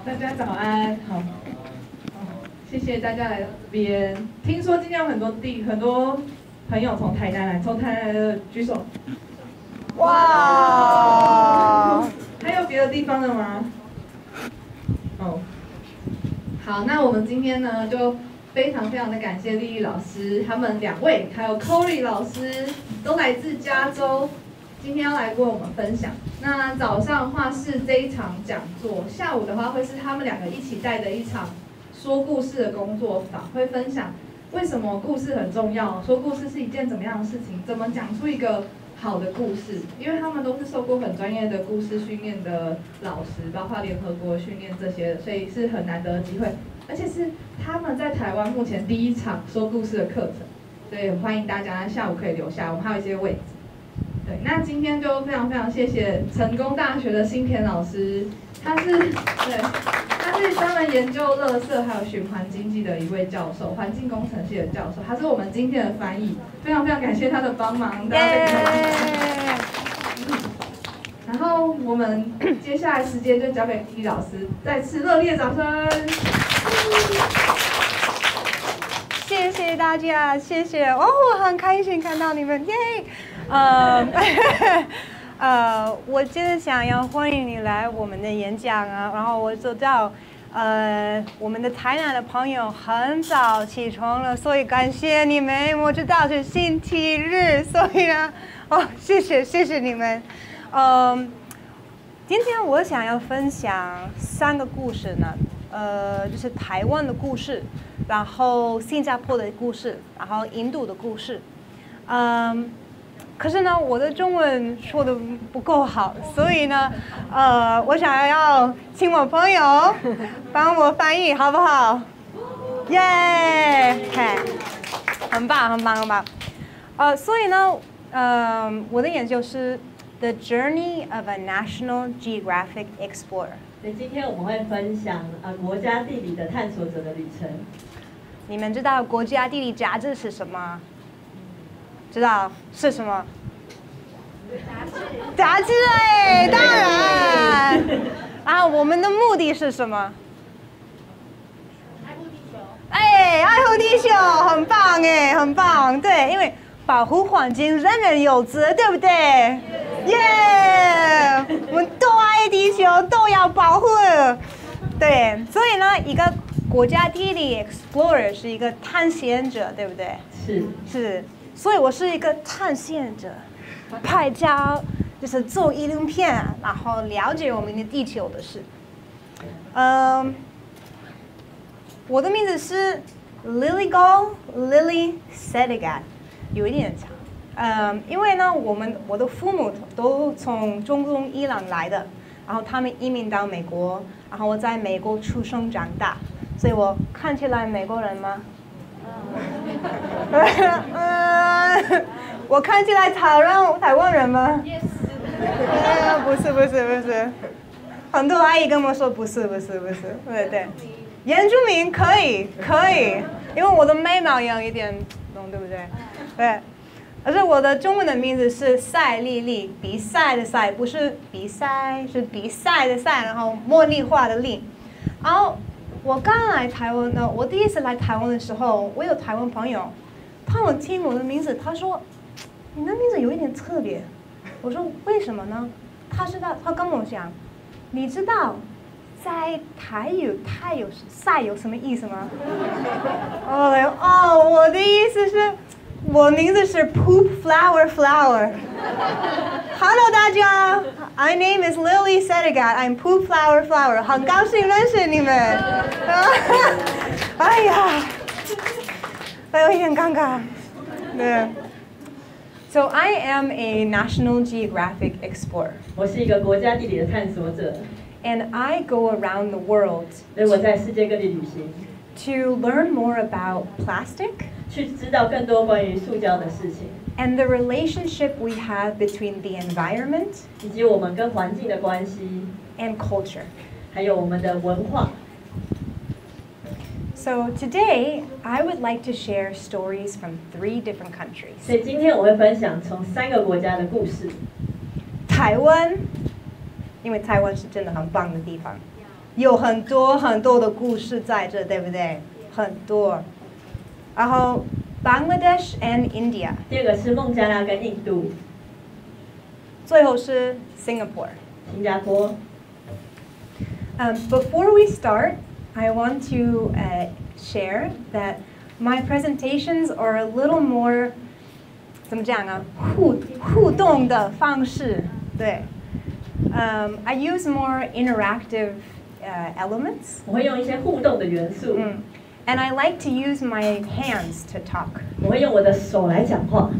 大家早安，好，谢谢大家来到这边。听说今天有很多朋友从台南来，从台南来的举手。哇！还有别的地方的吗？哦，好，那我们今天呢就非常的感谢丽丽老师，他们2位还有 Corey 老师都来自加州。今天要来为我们分享。那早上的话是这一场讲座，下午的话会是他们2个一起带的一场说故事的工作坊，会分享为什么故事很重要，说故事是一件怎么样的事情，怎么讲出一个好的故事。因为他们都是受过很专业的故事训练的老师，包括联合国训练这些的，所以是很难得的机会，而且是他们在台湾目前第一场说故事的课程，所以欢迎大家下午可以留下，我们还有一些位置。对，那今天就非常谢谢成功大学的新田老师，他是专门研究垃圾还有循环经济的一位教授，环境工程系的教授，他是我们今天的翻译，非常感谢他的帮忙，大家可以然后我们接下来时间就交给丽丽老师，再次热烈掌声。谢谢大家，谢谢哦，我很开心看到你们，耶！我真的想要欢迎你来我们的演讲啊，然后我知道，我们的台南的朋友很早起床了，所以感谢你们。我知道是星期日，所以呢，谢谢你们。今天我想要分享3个故事呢，就是台湾的故事，然后新加坡的故事，然后印度的故事。可是呢，我的中文说的不够好，所以呢，我想要请我朋友帮我翻译，好不好？耶！很棒。所以呢，我的研究是 The Journey of a National Geographic Explorer。所以今天我们会分享国家地理的探索者的旅程。你们知道国家地理杂志是什么？知道是什么？杂志哎，当然。然后我们的目的是什么？爱护地球。哎，爱护地球，很棒哎，很棒。对，因为保护环境人人有责，对不对？耶！我们都爱地球，都要保护。对，所以呢，一个国家地理 explorer 是一个探险者，对不对？是。所以我是一个探险者，拍照就是做影片，然后了解我们的地球的事。我的名字是 Lilly Sedaghat， 有一点长。因为呢，我的父母都从中东伊朗来的，然后他们移民到美国，然后我在美国出生长大，所以我看起来美国人吗？我看起来台湾人吗？不是。很多阿姨跟我说不是。对，原住民可以，因为我的眉毛有一点懂，对不对？对。而且我的中文的名字是赛莉莉，比赛的赛，不是比赛，是比赛的赛，然后茉莉花的莉。然后我刚来台湾呢，我第一次来台湾的时候，我有台湾朋友，他们听我的名字，他说你的名字有一点特别。我说为什么呢？他跟我讲，你知道在台语赛有什么意思吗？我的意思是，我名字是 Poop Flower。 Hello 大家 ，My name is Lilly Sedaghat. I'm Poop Flower。 很高兴认识你们。哎呀，有一点尴尬。对。So I am a National Geographic explorer. 我是一个国家地理的探索者。And I go around the world. 所以我在世界各地旅行。To learn more about plastic. 去知道更多关于塑胶的事情。And the relationship we have between the environment. 以及我们跟环境的关系。And culture. 还有我们的文化。So today, I would like to share stories from 3 different countries. 所以今天我会分享从3个国家的故事。台湾，因为台湾是真的很棒的地方。有很多很多的故事在这，对不对？很多。然后 Bangladesh and India。第二个是孟加拉跟印度。最后是 Singapore。新加坡。Before we start, I want to share that my presentations are a little more 怎么讲啊？互动的方式，对。I use more interactive elements. 我会用一些互动的元素。And I like to use my hands to talk. 我会用我的手来讲话。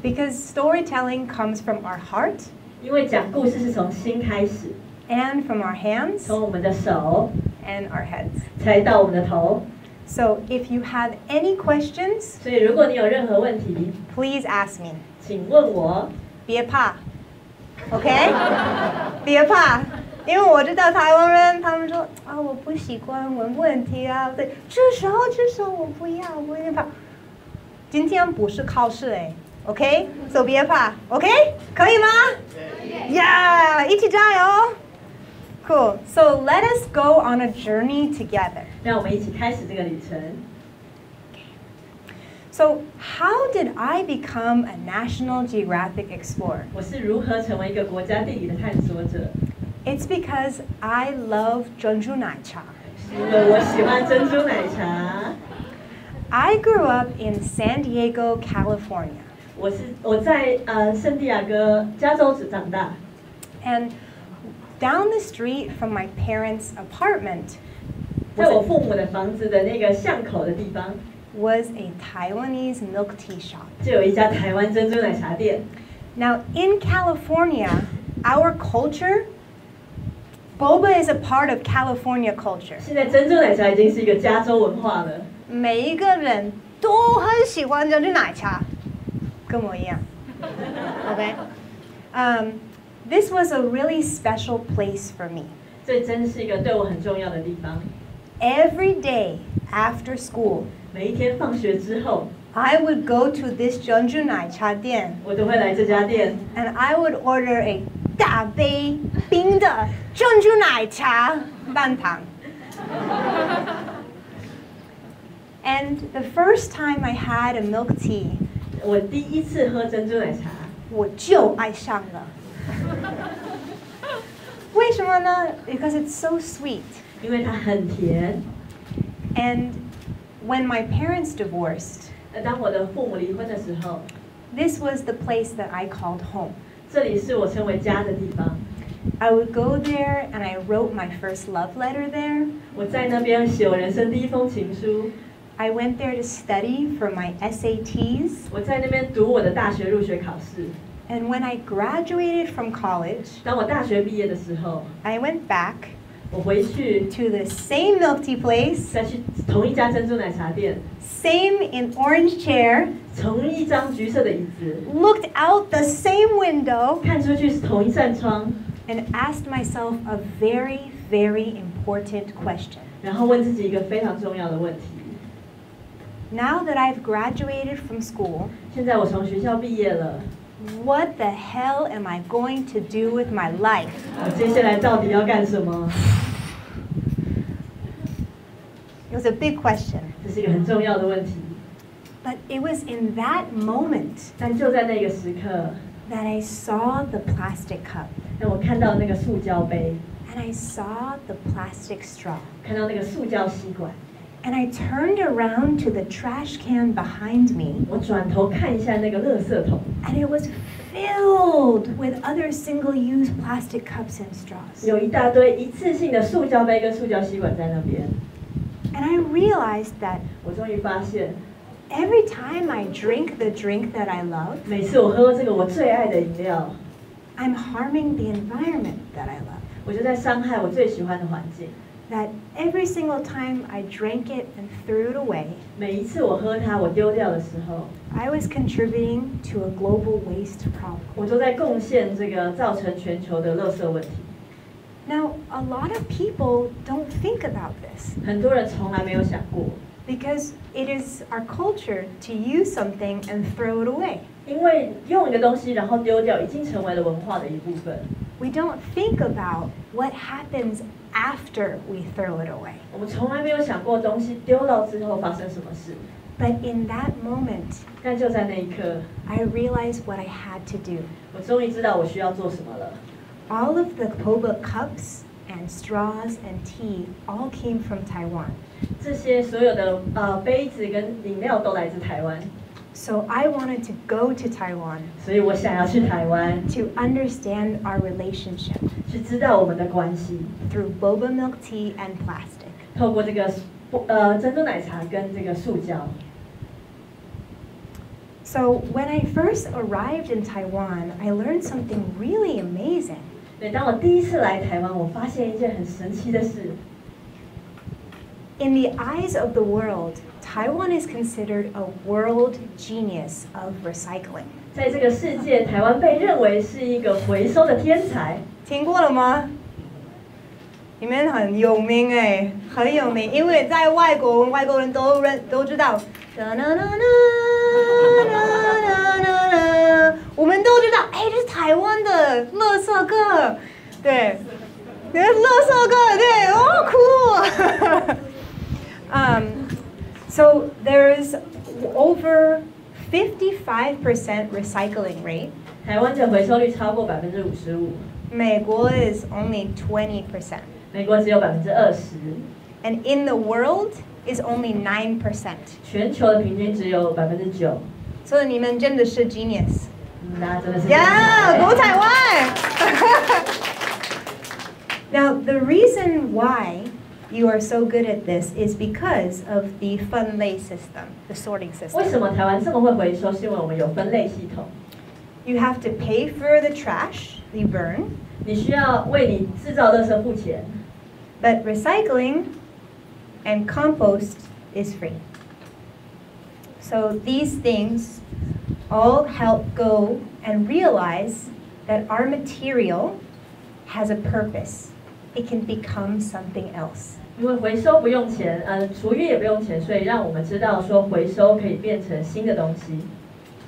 Because storytelling comes from our heart. 因为讲故事是从心开始。And from our hands. 从我们的手。And our heads. 才到我们的头。So if you have any questions. 所以如果你有任何问题 ，please ask me. 请问我。别怕 ，OK？ 别怕。因为我知道台湾人，他们说啊，我不习惯问问题啊，对，至少我不要，我也怕。今天不是考试哎 ，OK？ 所以别怕 ，OK？ 可以吗？呀，一起加油 ！Cool. So let us go on a journey together. 让我们一起开始这个旅程。So how did I become a National Geographic explorer? 我是如何成为一个国家地理的探索者？ It's because I love 珍珠奶茶。是因为我喜欢珍珠奶茶。I grew up in San Diego, California. 我在圣地亚哥加州长大。And down the street from my parents' apartment, 在我父母的房子的那个巷口的地方 was a Taiwanese milk tea shop. 就有一家台湾珍珠奶茶店。Now in California, our culture, boba is a part of California culture. 现在珍珠奶茶已经是一个加州文化了。每一个人都很喜欢珍珠奶茶，跟我一样。Okay. This was a really special place for me. 这真是一个对我很重要的地方。Every day after school, 每一天放学之后 I would go to this 珍珠奶茶店，我都会来这家店 and I would order a 大杯冰的珍珠奶茶半糖。And the first time I had a milk tea, 我第一次喝珍珠奶茶，我就爱上了。为什么呢？ Because it's so sweet. 因为它很甜。And when my parents divorced, 当我的父母离婚的时候 this was the place that I called home. 这里是我称为家的地方。I would go there and I wrote my first love letter there. 我在那边写我人生第一封情书。I went there to study for my SATs. 我在那边读我的大学入学考试。And when I graduated from college, 当我大学毕业的时候 I went back 我回去 to the same milk tea place, 再去同一家珍珠奶茶店， same in orange chair, 同一张橘色的椅子， looked out the same window, 看出去是同一扇窗， and asked myself a very, very important question. 然后问自己一个非常重要的问题。Now that I've graduated from school, 现在我從學校畢業了， what the hell am I going to do with my life? 我接下來到底要幹什麼？ It was a big question. 這是一個很重要的問題。 But it was in that moment 但就在那個時刻， that I saw the plastic cup, 讓我看到那個塑膠杯， and I saw the plastic straw. 看到那個塑膠吸管， And I turned around to the trash can behind me, 我轉頭看一下那個垃圾桶， and it was filled with other single-use plastic cups and straws. 有一大堆一次性的塑膠杯跟塑膠吸管在那邊。 And I realized that 我終於發現， every time I drink the drink that I love, 每次我喝這個我最愛的飲料， I'm harming the environment that I love. 我就在傷害我最喜歡的環境。 That every single time I drank it and threw it away, 每一次我喝它，我丟掉的時候， I was contributing to a global waste problem. 我都在貢獻這個造成全球的垃圾問題。 Now, a lot of people don't think about this. 很多人從來沒有想過， Because it is our culture to use something and throw it away. 因为用一个东西然后丢掉，已经成为了文化的一部分。We don't think about what happens after we throw it away. 我们从来没有想过东西丢了之后发生什么事。But in that moment, 但就在那一刻， I realized what I had to do. 我终于知道我需要做什么了。All of the boba cups and straws and tea all came from Taiwan. 这些所有的杯子跟饮料都来自台湾。So I wanted to go to Taiwan 所以我想要去台湾， to understand our relationship 去知道我们的关系， through boba milk tea and plastic. 透过这个珍珠奶茶跟这个塑胶。So when I first arrived in Taiwan, I learned something really amazing. 对，当我第一次来台湾，我发现一件很神奇的事。In the eyes of the world, Taiwan is considered a world genius of recycling. 在这个世界，台湾被认为是一个回收的天才。听过了吗？你们很有名哎，很有名，因为在外国人都知道。我们都知道，哎，这是台湾的垃圾歌，对，垃圾歌，对，哦，酷。So there's over 55% recycling rate. 台湾的回收率超过55%，美国 is only 20%. 美国只有20%， And in the world is only 9%. 全球的平均只有9%。所以你们真的是 genius. 那真的是 Yeah, go Taiwan. Now the reason why you are so good at this is because of the 分类 system, the sorting 为 system. 什么台湾这么会回收？是因为我们有分类系统。 You have to pay for the trash you burn, 你需要为你制造垃圾付钱， but recycling and compost is free. So these things all help go and realize that our material has a purpose. It can become something else. 因为回收不用钱，厨余也不用钱，所以让我们知道说回收可以变成新的东西。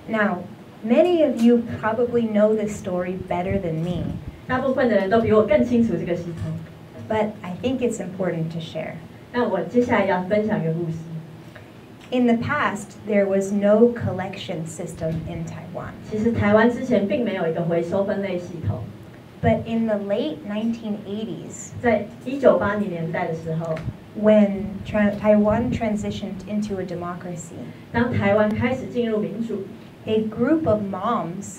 Now, many of you probably know this story better than me, 大部分的人都比我更清楚这个系统， but I think it's important to share. 那我接下来要分享一个故事。 In the past, there was no collection system in Taiwan. 其实台湾之前并没有一个回收分类系统， But in the late 1980s, 在1980年代的时候， when Taiwan transitioned into a democracy, 当台湾开始进入民主， a group of moms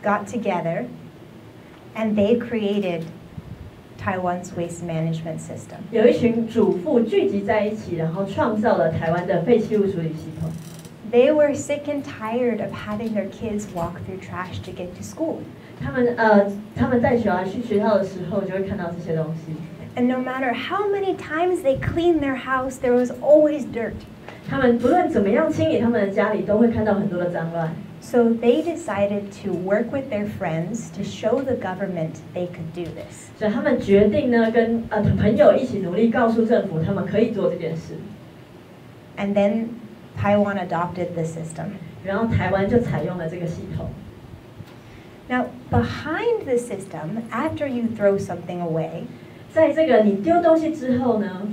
got together and they created Taiwan's waste management system. 有一群主妇聚集在一起，然后创造了台湾的废弃物处理系统。 They were sick and tired of having their kids walk through trash to get to school. 他们带小孩去学校的时候，就会看到这些东西。 And no matter how many times they cleaned their house, there was always dirt. 他们不论怎么样清理他们的家里，都会看到很多的脏乱。 So they decided to work with their friends to show the government they could do this. 所以他们决定呢，跟朋友一起努力，告诉政府他们可以做这件事。 And then Taiwan adopted the system. 然后台湾就采用了这个系统。 Now, behind the system, after you throw something away, 在这个你丢东西之后呢，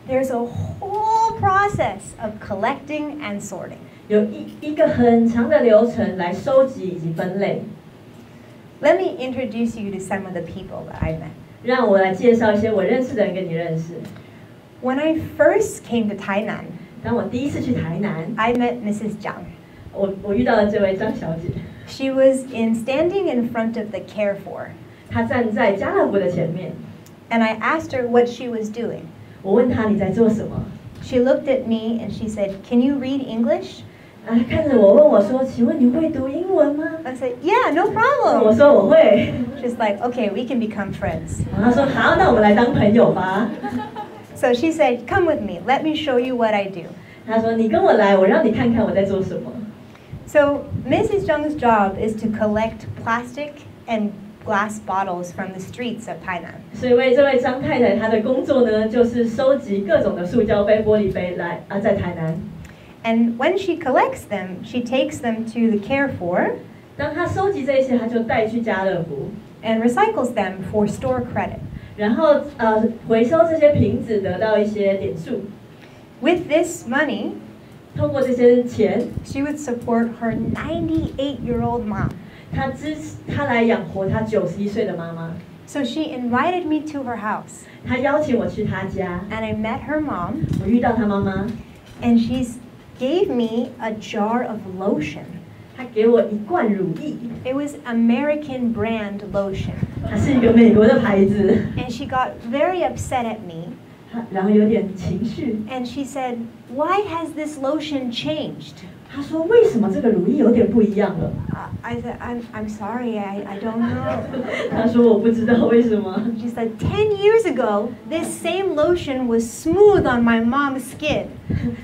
there's a whole process of collecting and sorting. 有一个很长的流程来收集以及分类。 Let me introduce you to some of the people that I met. 让我来介绍一些我认识的人跟你认识。 When I first came to Tainan, 当我第一次去台南， I met Mrs. Zhang. 我遇到了这位张小姐， She was standing in front of the Carrefour, 她站在家乐福的前面。 and I asked her what she was doing. 我问她你在做什么？ She looked at me and she said, "Can you read English?" 她看着我问我说：“请问你会读英文吗 I said, "Yeah, no？” 我 problem. 说我会。 She's like, "Okay, we can become friends." 然后她说好，那我们来当朋友吧。 So she said, "Come with me. Let me show you what I do." 她说你跟我来，我让你看看我在做什么。 So Mrs. Zhang's job is to collect plastic and glass bottles from the streets of Tainan. 所以这位张太太，她的工作呢，就是收集各种的塑胶杯、玻璃杯来在台南。And when she collects them, she takes them to the Carrefour. 当她收集这些，她就带去家乐福 and recycles them for store credit. 然后回收这些瓶子，得到一些点数。With this money, 通过这些钱， she would support her 98-year-old mom. 她来养活她91岁的妈妈。So she invited me to her house. 她邀请我去她家 And I met her mom. 我遇到她妈妈 And she gave me a jar of lotion. 她给我一罐乳液 It was American brand lotion. 它是一个美国的牌子 And she got very upset at me. 然后有点情绪 And she said, "Why has this lotion changed?" 她说为什么这个乳液有点不一样了 I said, I'm sorry, I don't know. 她说我不知道为什么 She said, 10 years ago, this same lotion was smooth on my mom's skin.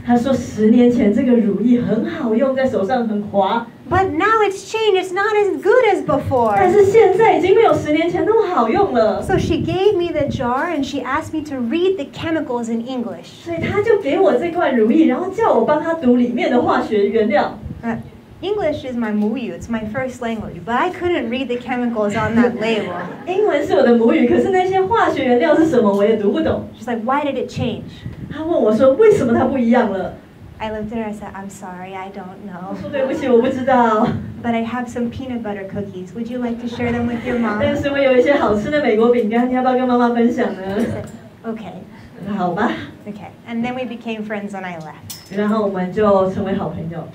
她说10年前这个乳液很好用，在手上很滑 But now it's changed, it's not as good as 但 before. 是现在已经没有10年前那么好用了 So she gave me the jar and she asked me to read the chemicals in English. 所以她就给我这罐乳液，然后叫我帮她读里面的化学原料 English is my 母语, it's my first language, but I couldn't read the chemicals on that label. 英文是我的母语，可是那些化学原料是什么我也读不懂 She's like, why did it change? 她问我说为什么它不一样了 I looked at her, I said, I'm sorry, I don't 我 know. 说对不起，我不知道 But I have some peanut butter cookies. Would you like to share them with your mom? 但是我有一些好吃的美国饼干，你要不要跟妈妈分享呢 I said, okay, 好吧 okay. And then we became friends when I left. 然后我们就成为好朋友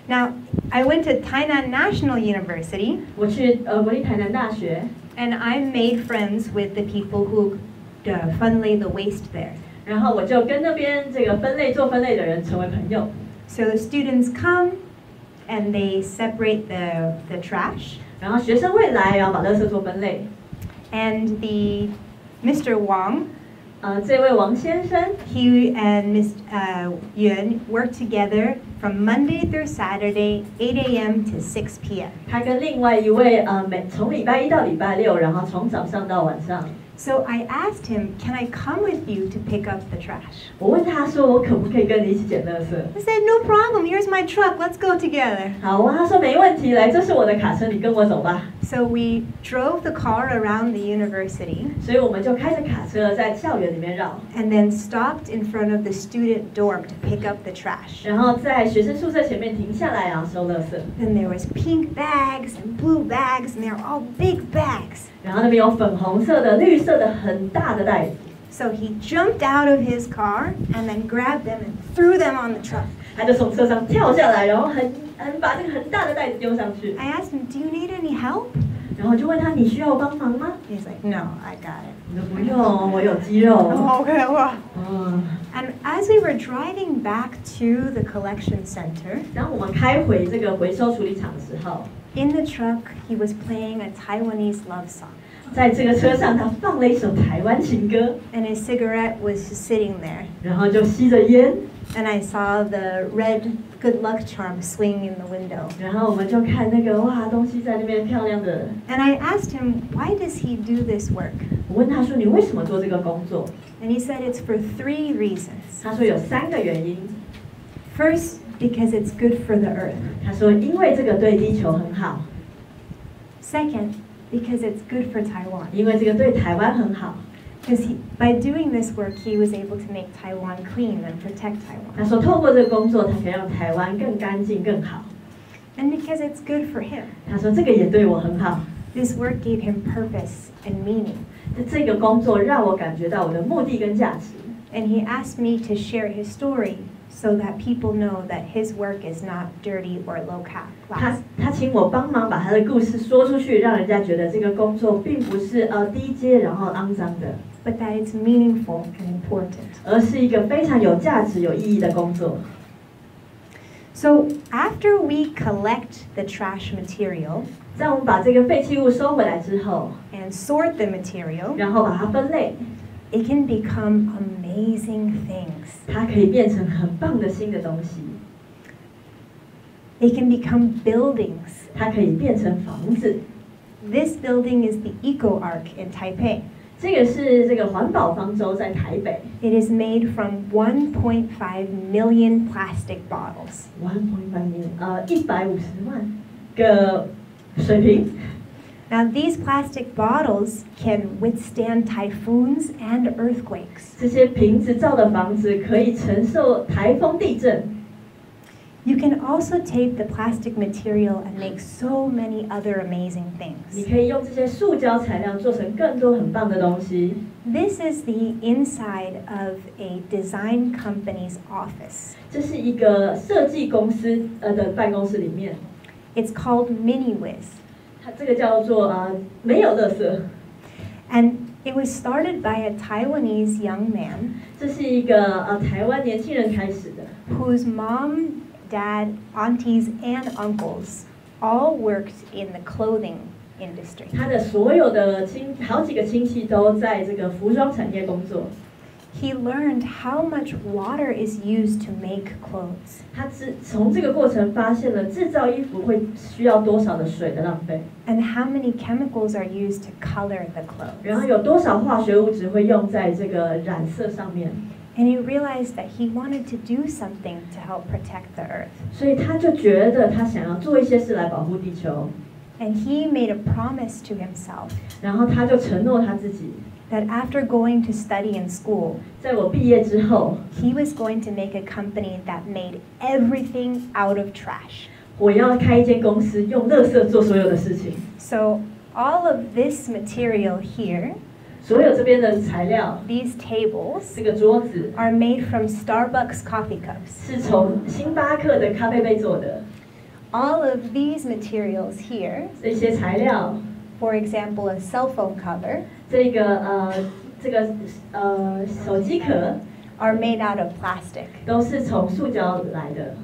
Now, I went to Tainan National University, 我去国立台南大学 and I made friends with the people who fun lay the waste there. 然后我就跟那边这个做分类的人成为朋友 So the students come and they separate the trash, 然后学生会来，然后把垃圾做分类 and Mr. Wang, 这位王先生 he and Ms. Yuan work together from Monday through Saturday, 8 a.m. to 6 p.m. 他跟另外一位从礼拜1到礼拜6，然后从早上到晚上 So I asked him, can I come with you to pick up the trash? 我问他说我可不可以跟你一起捡垃圾 He said, no problem, here's my truck, let's go together. 好，我问他说没问题，来，这是我的卡车，你跟我走吧 So we drove the car around the university 所以我们就开着卡车在校园里面绕 and then stopped in front of the student dorm to pick up the trash. 然后在学生宿舍前面停下来，然后收垃圾 And there was pink bags and blue bags and they're all big bags. 然后那边有粉红色的、绿色的很大的袋子 So he jumped out of his car and then grabbed them and threw them on the truck. 他就从车上跳下来，然后把这个很大的袋子丢上去 I asked him, do you need any help? 然后就问他你需要帮忙吗 He's like, no, I got it. 你说不用，我有肌肉 Okay, well. 嗯 And as we were driving back to the collection center, 然后我们开回这个回收处理厂的时候 in the truck, he was playing a Taiwanese love song. 在这个车上他放了一首台湾情歌 And his cigarette was sitting there. 然后就吸着烟 And I saw the red good luck charm swing in the window. 然后我们就看那个哇东西在那边漂亮的 And I asked him, why does he do this work? 我问他说你为什么做这个工作 And he said it's for 3 reasons. 他说有3个原因 First, because it's good for the earth. 他说因为这个对地球很好 Second, because it's good for Taiwan. 因为这个对台湾很好 Because by doing this work, he was able to make Taiwan clean and protect 他 Taiwan. 说透过这个工作他可以让台湾更干净更好 And because it's good for him. 他说这个也对我很好 This work gave him purpose and meaning. 这个工作让我感觉到我的目的跟价值 And he asked me to share his story so that people know that his work is not dirty or low class. 他请我帮忙把他的故事说出去，让人家觉得这个工作并不是低阶然后肮脏的， But that it's meaningful and important. 而是一个非常有价值、有意义的工作。 So after we collect the trash material 在我们把这个废弃物收回来之后， and sort the material, 然后把它分类， it can become amazing things. 它可以变成很棒的新的东西， It can become buildings, 它可以变成房子， This building is the Eco Arc in Taipei. 这个是这个环保方舟在台北。It is made from 1.5 million plastic bottles. 1.5 million，150万个水瓶。Now these plastic bottles can withstand typhoons and earthquakes. 这些瓶子造的房子可以承受台风、地震。You can also take the plastic material and make so many other amazing 你 things. 可以用这些塑胶材料做成更多很棒的东西。This is the inside of a design company's office. 这是一个设计公司的办公室里面， It's called MiniWiz. 它这个叫做没有垃圾。And it was started by a Taiwanese young man 这是一个台湾年轻人开始的， whose mom, dad, aunties, and uncles all worked in the clothing industry. 他的所有的好几个亲戚都在这个服装产业工作。He learned how much water is used to make clothes. 他从这个过程发现了制造衣服会需要多少的水的浪费， And how many chemicals are used to color the 然后 clothes. 有多少化学物质会用在这个染色上面， And he realized that he wanted to do something to help protect the earth. 所以他就觉得他想要做一些事来保护地球， And he made a promise to himself 然后他就承诺他自己， that after going to study in school, 在我毕业之后， he was going to make a company that made everything out of trash. 我要开一间公司，用垃圾做所有的事情。 So all of this material here, 所有这边的材料， these tables, 这个桌子 are made from Starbucks coffee cups. 是从星巴克的咖啡杯做的， All of these materials here, 这些材料， for example, a cell phone cover, 这个手机壳 are made out of plastic. 都是从塑胶来的。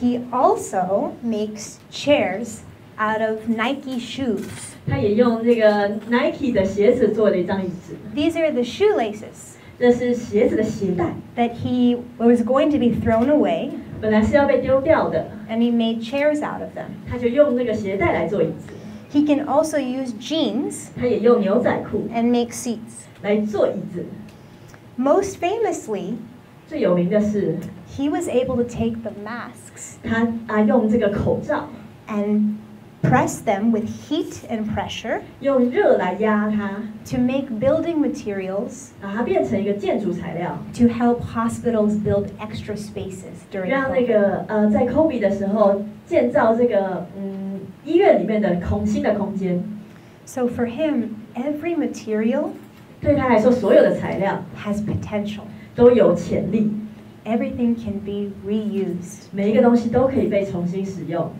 He also makes chairs out of Nike shoes. 他也用这个 Nike 的鞋子做了一张椅子， These are the shoelaces 这是鞋子的鞋带， that he was going to be thrown away, 本来是要被丢掉的， and he made chairs out of them. 他就用那个鞋带来做椅子。 He can also use jeans 他也用牛仔裤 and make seats. 来做椅子。 Most famously, 最有名的是， he was able to take the masks 他用这个口罩， and press them with heat and pressure 用热来压它， to make building materials 把它变成一个建筑材料， to help hospitals build extra spaces during 让那 COVID. 个在 COVID 的时候建造这个医院里面的新的空间。 So for him, every material 对他来说，所有的材料 has potential. 都有潜力， Everything can be reused. 每一个东西都可以被重新使用。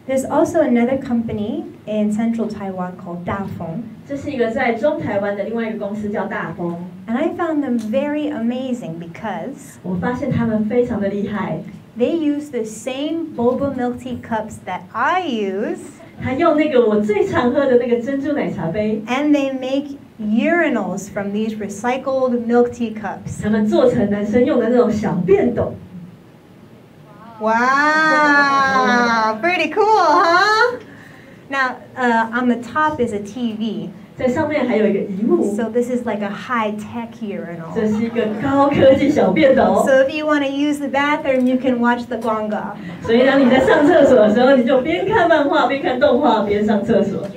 There's also another company in central Taiwan called Dafeng, 这是一个在中台湾的另外一个公司叫大丰， and I found them very amazing because 我发现他们非常的厉害， they use the same boba milk tea cups that I use, 他用那个我最常喝的那个珍珠奶茶杯， and they make urinals from these recycled milk tea cups. 他们做成男生用的那种小便斗。 Wow, pretty cool, huh? Now, on the top is a TV. 在上面还有一个荧幕， So this is like a high-tech urinal. 这是一个高科技小便斗。 So if you want to use the bathroom, you can watch the guanga. 所以当你在上厕所的时候，你就边看漫画边看动画边上厕所。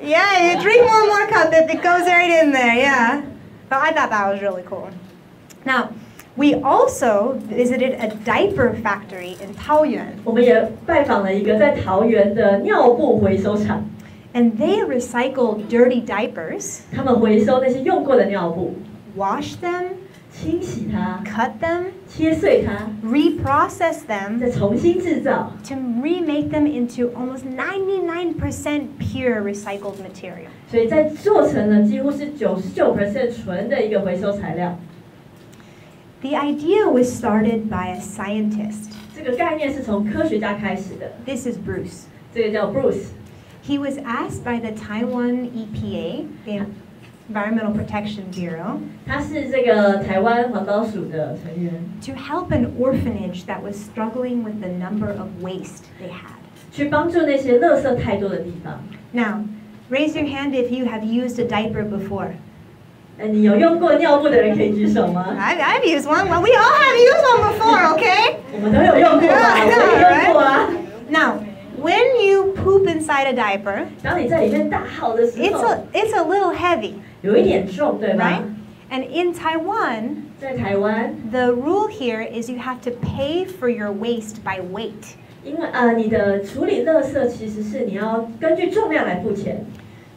Yeah, you drink one more cup if it goes right in there, yeah. But I thought that was really cool. Now, we also visited a diaper factory in Taoyuan, 我们也拜访了一个在桃园的尿布回收厂， and they recycle dirty diapers, 他们回收那些用过的尿布， wash them, 清洗它， cut them, 切碎它， reprocess them 再重新制造， to remake them into almost 99% pure recycled material. 所以再做成了几乎是99% 纯的一个回收材料。 The idea was started by a scientist. 这个概念是从科学家开始的， This is Bruce. 这个叫 Bruce。 He was asked by the Taiwan EPA, the Environmental Protection Bureau, 他是这个台湾环保署的成员， to help an orphanage that was struggling with the number of waste they had. 去帮助那些垃圾太多的地方。Now, raise your hand if you have used a diaper before. 你有用过尿布的人可以举手吗？ I've used one. Well, we all have used one before, okay? 我们都有用过吧，我也用过啊。Now, when you poop inside a diaper, 当你在里面大号的时候， it's a little heavy, 有一点重，对吧 right? And in Taiwan, 在台湾， the rule here is you have to pay for your waste by weight. 因为你的处理垃圾其实是你要根据重量来付钱。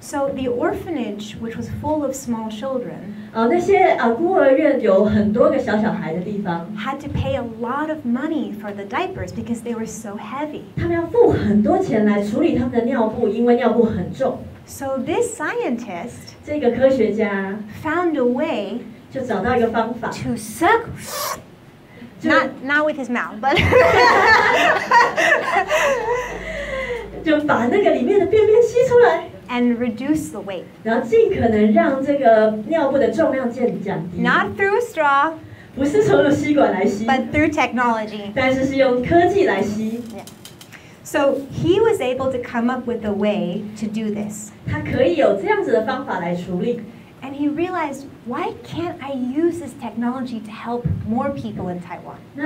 So the orphanage, which was full of small children, 那些孤儿院有很多个小孩的地方， had to pay a lot of money for the diapers because they were so heavy. 他们要付很多钱来处理他们的尿布，因为尿布很重。So this scientist 这个科学家 found a way 就找到一个方法， to suck, not with his mouth, but 就把那个里面的便便吸出来。and reduce the weight. 然后尽可能让这个尿布的重量降低。 Not through a straw, 不是从入吸管来吸， but through technology. 但是是用科技来吸。So he was able to come up with a way to do this. 他可以有这样子的方法来处理。 And he realized, why can't I use this technology to help more people in Taiwan? 那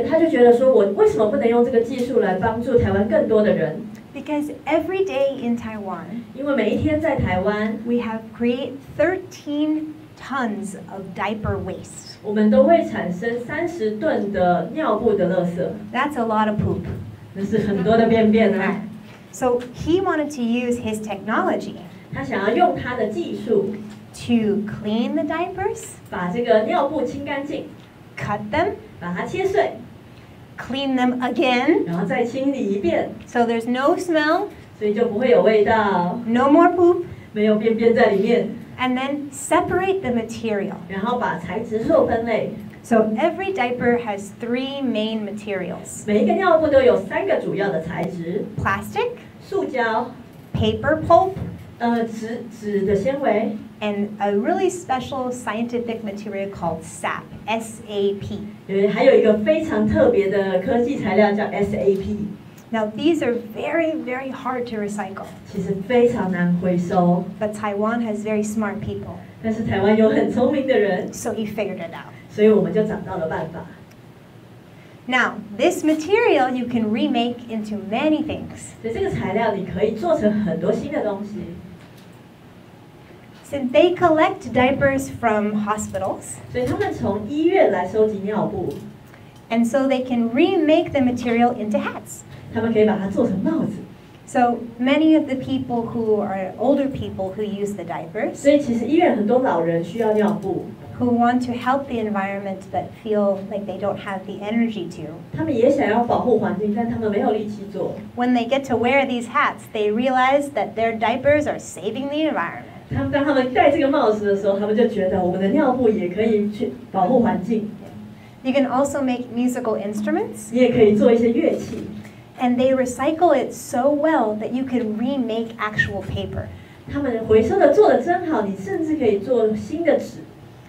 他就觉得说，我为什么不能用这个技术来帮助台湾更多的人？ Because every day in Taiwan, 因为每一天在台湾， we have created 13 tons of diaper waste. 我们都会产生30吨的尿布的垃圾， That's a lot of poop. 那是很多的便便啊。 So he wanted to use his technology 他想要用他的技术 to clean the diapers, 把这个尿布清干净， cut them, 把它切碎， clean them again, 然后再清理一遍， so there's no smell, 所以就不会有味道， no more poop, 没有便便在里面。 and then separate the material. 然后把材质做分类， So every diaper has 3 main materials: 每一个尿布都有3个主要的材质： plastic, 塑胶、 paper pulp, 纸的纤维， and a really special scientific material called SAP, S-A-P. 还有一个非常特别的科技材料叫 SAP。 Now these are very, very hard to recycle, 其实非常难回收， but Taiwan has very smart people, 但是台湾有很聪明的人， so he figured it out. 所以我们就找到了办法。 Now, this material you can remake into many things. 所以这个材料你可以做成很多新的东西。 Since they collect diapers from hospitals, 所以他们从医院来收集尿布， and so they can remake the material into hats. 他们可以把它做成帽子。 So many of the people who are older people who use the diapers, 所以其实医院很多老人需要尿布， who want to help the environment but feel like they don't have the energy to. 他们也想要保护环境，但他们没有力气做。 When they get to wear these hats, they realize that their diapers are saving the environment. 当他们戴这个帽子的时候，他们就觉得我们的尿布也可以去保护环境。 You can also make musical instruments, 你也可以做一些乐器， and they recycle it so well that you can remake actual paper. 他们回收的做得真好，你甚至可以做新的纸。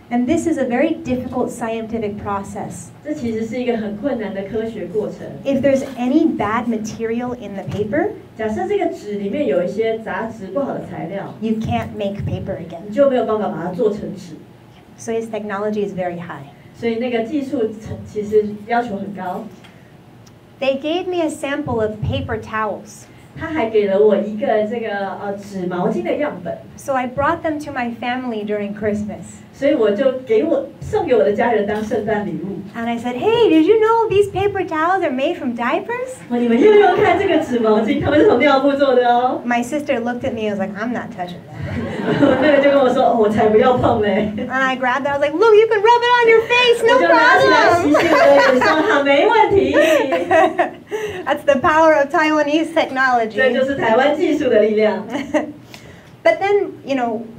And this is a very difficult scientific process. 这其实是一个很困难的科学过程。 If there's any bad material in the paper, 假设这个纸里面有一些杂质不好的材料， you can't make paper 你 again. 就没有办法把它做成纸。 So his technology is very high. 所以那个技术其实要求很高。 They gave me a sample of paper towels. 他还给了我一个这个纸毛巾的样本， So I brought them to my family during Christmas. 所以我就送给我的家人当圣诞礼物。 And I said, hey, did you know these paper towels are made from diapers? 你们用用看这个纸毛巾，他们是从尿布做的哦。 My sister looked at me and was like, I'm not touching that. 那个就跟我说，我才不要碰嘞。 And I grabbed it. I was like, look, you can rub it on your face, 我 no 就拿起来洗 problem. 洗我的脸上，好，没问题。 That's the power of Taiwanese 这 technology. 就是台湾技术的力量。 But then,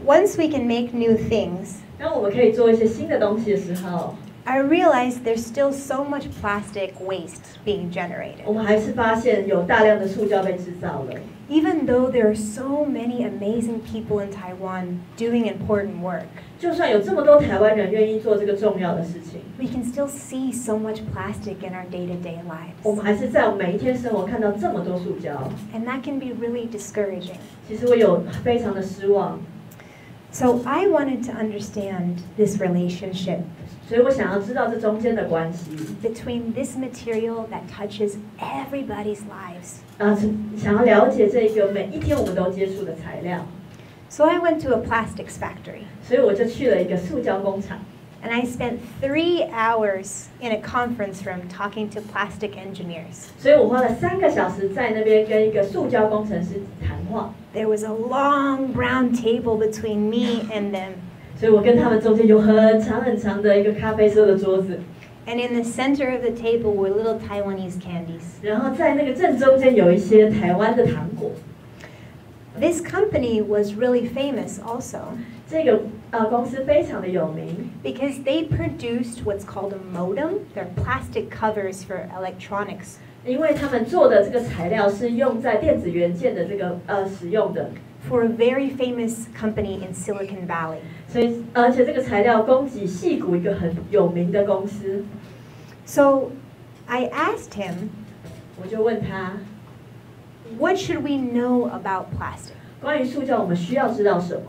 once we can make new things, 当我们可以做一些新的东西的时候， I realized there's still so much plastic waste being generated. 我们还是发现有大量的塑胶被制造了。Even though there are so many amazing people in Taiwan doing important work, 就算有这么多台湾人愿意做这个重要的事情， we can still see so much plastic in our day-to-day 我 lives. 们还是在我们每一天生活看到这么多塑胶， And that can be really discouraging. 其实会有非常的失望。 So I wanted to understand this relationship 所以我想要知道这中间的关系， between this material that touches everybody's lives. 想要了解这个每一天我们都接触的材料， So I went to a plastics factory 所以我就去了一个塑胶工厂， and I spent 3 hours in a conference room talking to plastic engineers. 所以我花了3个小时在那边跟一个塑胶工程师谈话， There was a long brown table between me and them. 所以我跟他们中间有很长很长的一个咖啡色的桌子， And in the center of the table were little Taiwanese candies. 然后在那个正中间有一些台湾的糖果。 This company was really famous also 这个公司非常的有名， because they produced what's called a modem. They're plastic covers for electronics. 因为他们做的这个材料是用在电子元件的这个使用的， For a very famous company in Silicon Valley. 所以而且这个材料供给矽谷一个很有名的公司， So I asked him, 我就问他 what should we know about plastic? 关于塑胶我们需要知道什么，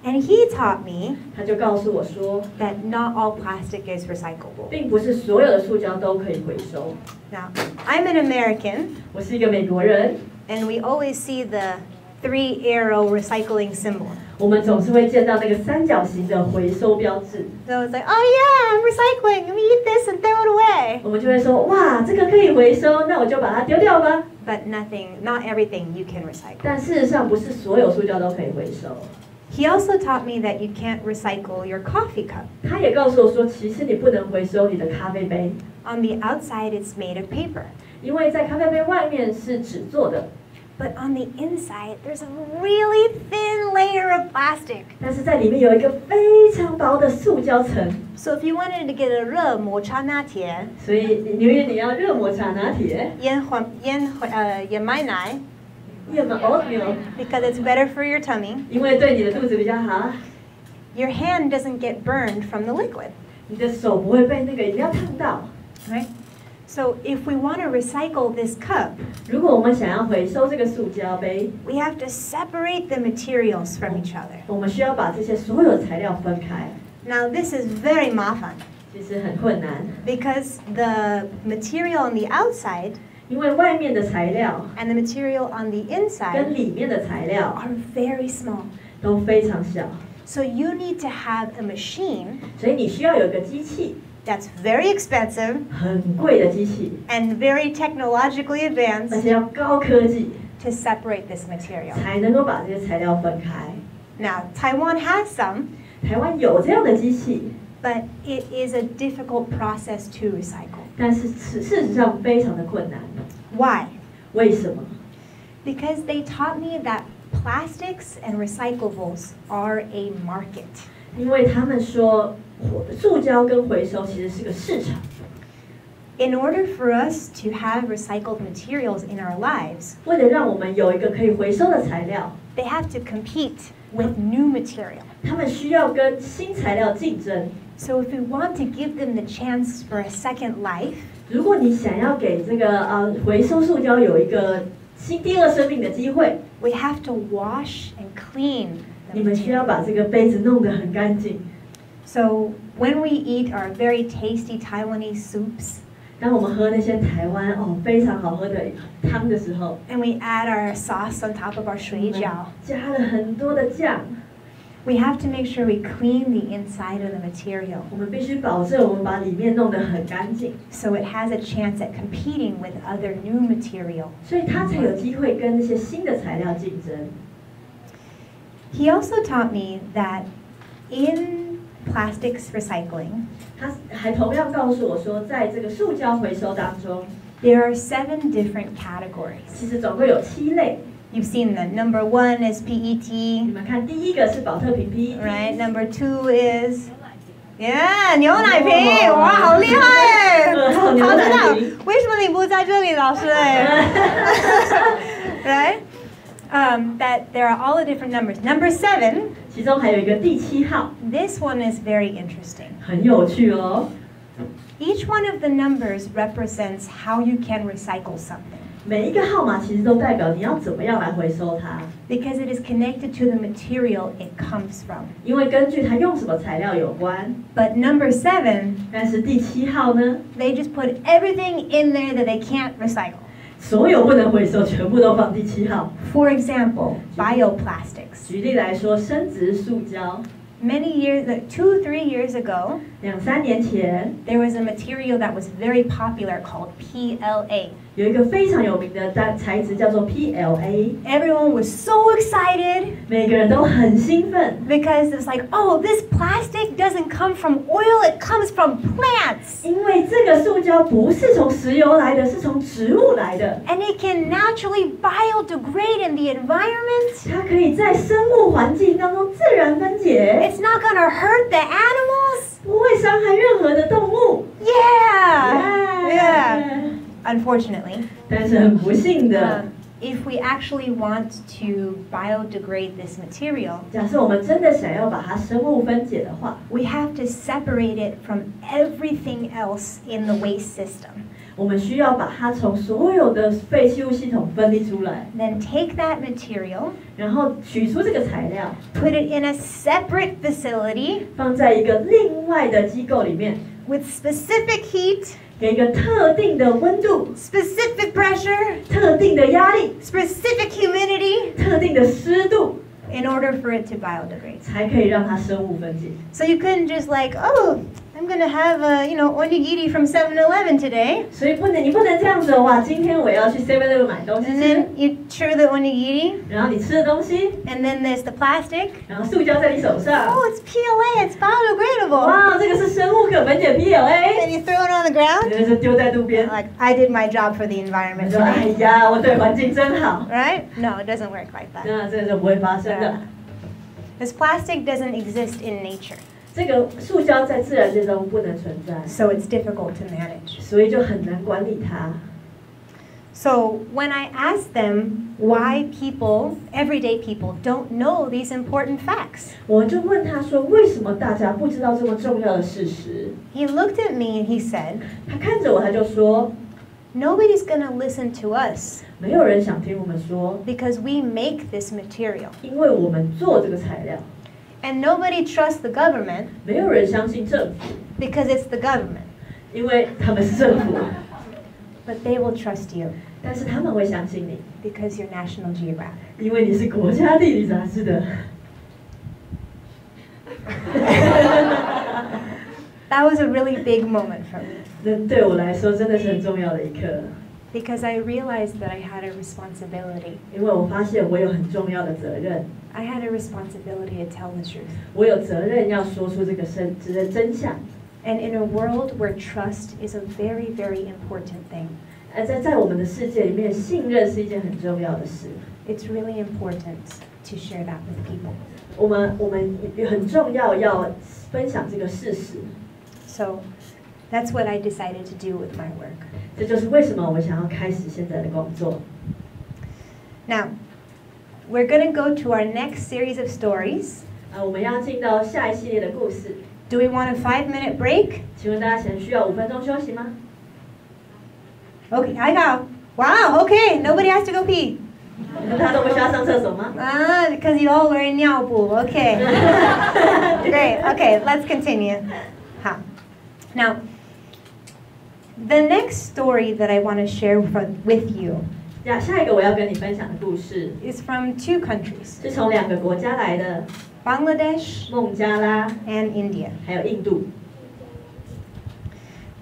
And he taught me 他就告诉我说， that not all plastic is recyclable. 并不是所有的塑胶都可以回收。 Now, I'm an American, 我是一个美国人， and we always see the 3-arrow recycling symbol. 我们总是会见到那个三角形的回收标志， So it's like, oh yeah, I'm recycling. Let me eat this and throw it away. 我们就会说，哇，这个可以回收，那我就把它丢掉吧。 But not everything you can recycle. 但事实上，不是所有塑胶都可以回收。 He also taught me that you can't recycle your coffee cup. 他也告诉我说，其实你不能回收你的咖啡杯， On the outside, it's made of paper. 因为在咖啡杯外面是纸做的， But on the inside, there's a really thin layer of plastic. 但是在里面有一个非常薄的塑胶层。 So if you wanted to get a 热抹茶拿铁,所以你要热抹茶拿铁，燕麦奶, 燕麦 oatmeal， because it's better for your tummy, 因为对你的肚子比较好， your hand doesn't get burned from the liquid. 你的手不会被那个饮料烫到。 Right? So if we want to recycle this cup, 如果我们想要回收这个塑胶杯， we have to separate the materials from each other. 我们需要把这些所有的材料分开， Now this is very 麻烦其实很困难， because the material on the outside 因为外面的材料 and the material on the 跟 inside 里面的材料 are very small. 都非常小， So you need to have a machine 所以你需要有一个机器， that's very expensive 很贵的机器， and very technologically 而 advanced 且要高科技， to separate this material. 才能够把这些材料分开。 Now, Taiwan has some, 台湾有这样的机器， but it is a difficult process to recycle. 但是事实上非常的困难。 Why? 为什么？ Because they taught me that plastics and recyclables are a market. 因为他们说，塑胶跟回收其实是个市场。 In order for us to have recycled materials in our lives, 为了让我们有一个可以回收的材料， they have to compete with new material. 他们需要跟新材料竞争。 So if we want to give them the chance for a second life, 如果你想要给这个回收塑胶有一个第二生命的机会， we have to wash and clean 你 the 们需要 material. 把这个杯子弄得很干净。 So when we eat our very tasty Taiwanese soups, 当我们喝那些台湾非常好喝的汤的时候， and we add our sauce on top of our 我 shui 们 jiao, 加了很多的酱， we have to make sure we clean the inside of the material 我们必须保证我们把里面弄得很干净， so it has a chance at competing with other new material. 所以它才有机会跟那些新的材料竞争。 He also taught me that in plastics recycling, 他还同样告诉我说，在这个塑胶回收当中， there are 7 different categories. 其实总共有7类。 You've seen the number 1 is 你 PET, 们看，第一个是保特瓶 PET， right? Number 2 is Yeah， 牛奶瓶，哇，好厉害耶！好牛奶瓶。为什么你不在这里，老师？Right? That there are all the different numbers. Number 7. 其中还有一个第7号。This one is very interesting. 很有趣哦。Each one of the numbers represents how you can recycle something. 每一个号码其实都代表你要怎么样来回收它。Because it is connected to the material it comes from. 因为根据它用什么材料有关。But number 7. 但是第7号呢 They just put everything in there that they can't recycle. 所有不能回收全部都放第7号。For example, bioplastics. 举例来说，生质塑胶。Many years, 2-3 years ago, 2-3年前 there was a material that was very popular called PLA. 有一个非常有名的材质叫做 PLA. Everyone was so excited. 每个人都很兴奋 Because it's like, oh, this plastic doesn't come from oil, it comes from plants. 因为这个塑胶不是从石油来的，是从植物来的。And it can naturally biodegrade in the environment. 它可以在生物环境当中自然分解。It's not gonna hurt the animals. 不会伤害任何的动物。Yeah. Unfortunately. 但是很不幸的。If we actually want to biodegrade this material, 假设我们真的想要把它生物分解的话 we have to separate it from everything else in the waste system. 我们需要把它从所有的废弃物系统分离出来 Then take that material, 然后取出这个材料 put it in a separate facility 放在一个另外的机构里面 with specific heat, 给一个特定的温度 specific pressure, 特定的压力 specific humidity, 特定的湿度 in order for it to biodegrade. 才可以让它生物分解 So you couldn't just like, oh, I'm gonna have onigiri from 7-Eleven today. 所以你不能这样子的话今天我要去 7-Eleven 买东西 And 吃 then you chew the onigiri, 然后你吃的东西 and then there's the plastic. 然后塑胶在你手上 Oh, it's PLA, it's biodegradable. 哇这个是生物可分解 PLA And you throw it on the ground. 你就是丢在路边 Like, I did my job for the 你 environment 说哎 today. 呀我对环境真好 Right? No, it doesn't work like that. 那这个就不会发生的 This plastic doesn't exist in nature, 这个塑胶在自然界中不能存在 so it's difficult to manage. 所以就很难管理它 So when I asked them why people, everyday people, don't know these important facts, 我就问他说为什么大家不知道这么重要的事实 he looked at me and he said, 他看着我他就说 nobody's gonna listen to us 没有人想听我们说 because we make this material. 因为我们做这个材料 And nobody trusts the government 没有人相信政府 because it's the government. 因为他们是政府 But they will trust you 但是他们会相信你 because you're National Geographic. 因为你是国家地理杂志的 That was a really big moment for me 那对我来说真的是很重要的一刻 because I realized that I had a responsibility. 因为我发现我有很重要的责任 I had a responsibility to tell the truth. 我有责任要说出这个真相 And in a world where trust is a very, very important thing, 而在我们的世界里面信任是一件很重要的事 it's really important to share that with people. 我们很重要要分享这个事实 So that's what I decided to do with my work. 这就是为什么我想要开始现在的工作 Now, we're going to go to our next series of stories. 我们要进到下一系列的故事 Do we want a 5-minute break? 请问大家需要5分钟休息吗 Okay, I got. Wow, okay, nobody has to go pee. 大家都不需要上厕所吗 Because you all wear 尿布. Okay. Great. Okay, let's continue. Now, the next story that I want to share with you 下一个我要跟你分享的故事 is from 2 countries, 是从2个国家来的 Bangladesh 孟加拉 and India. 还有印度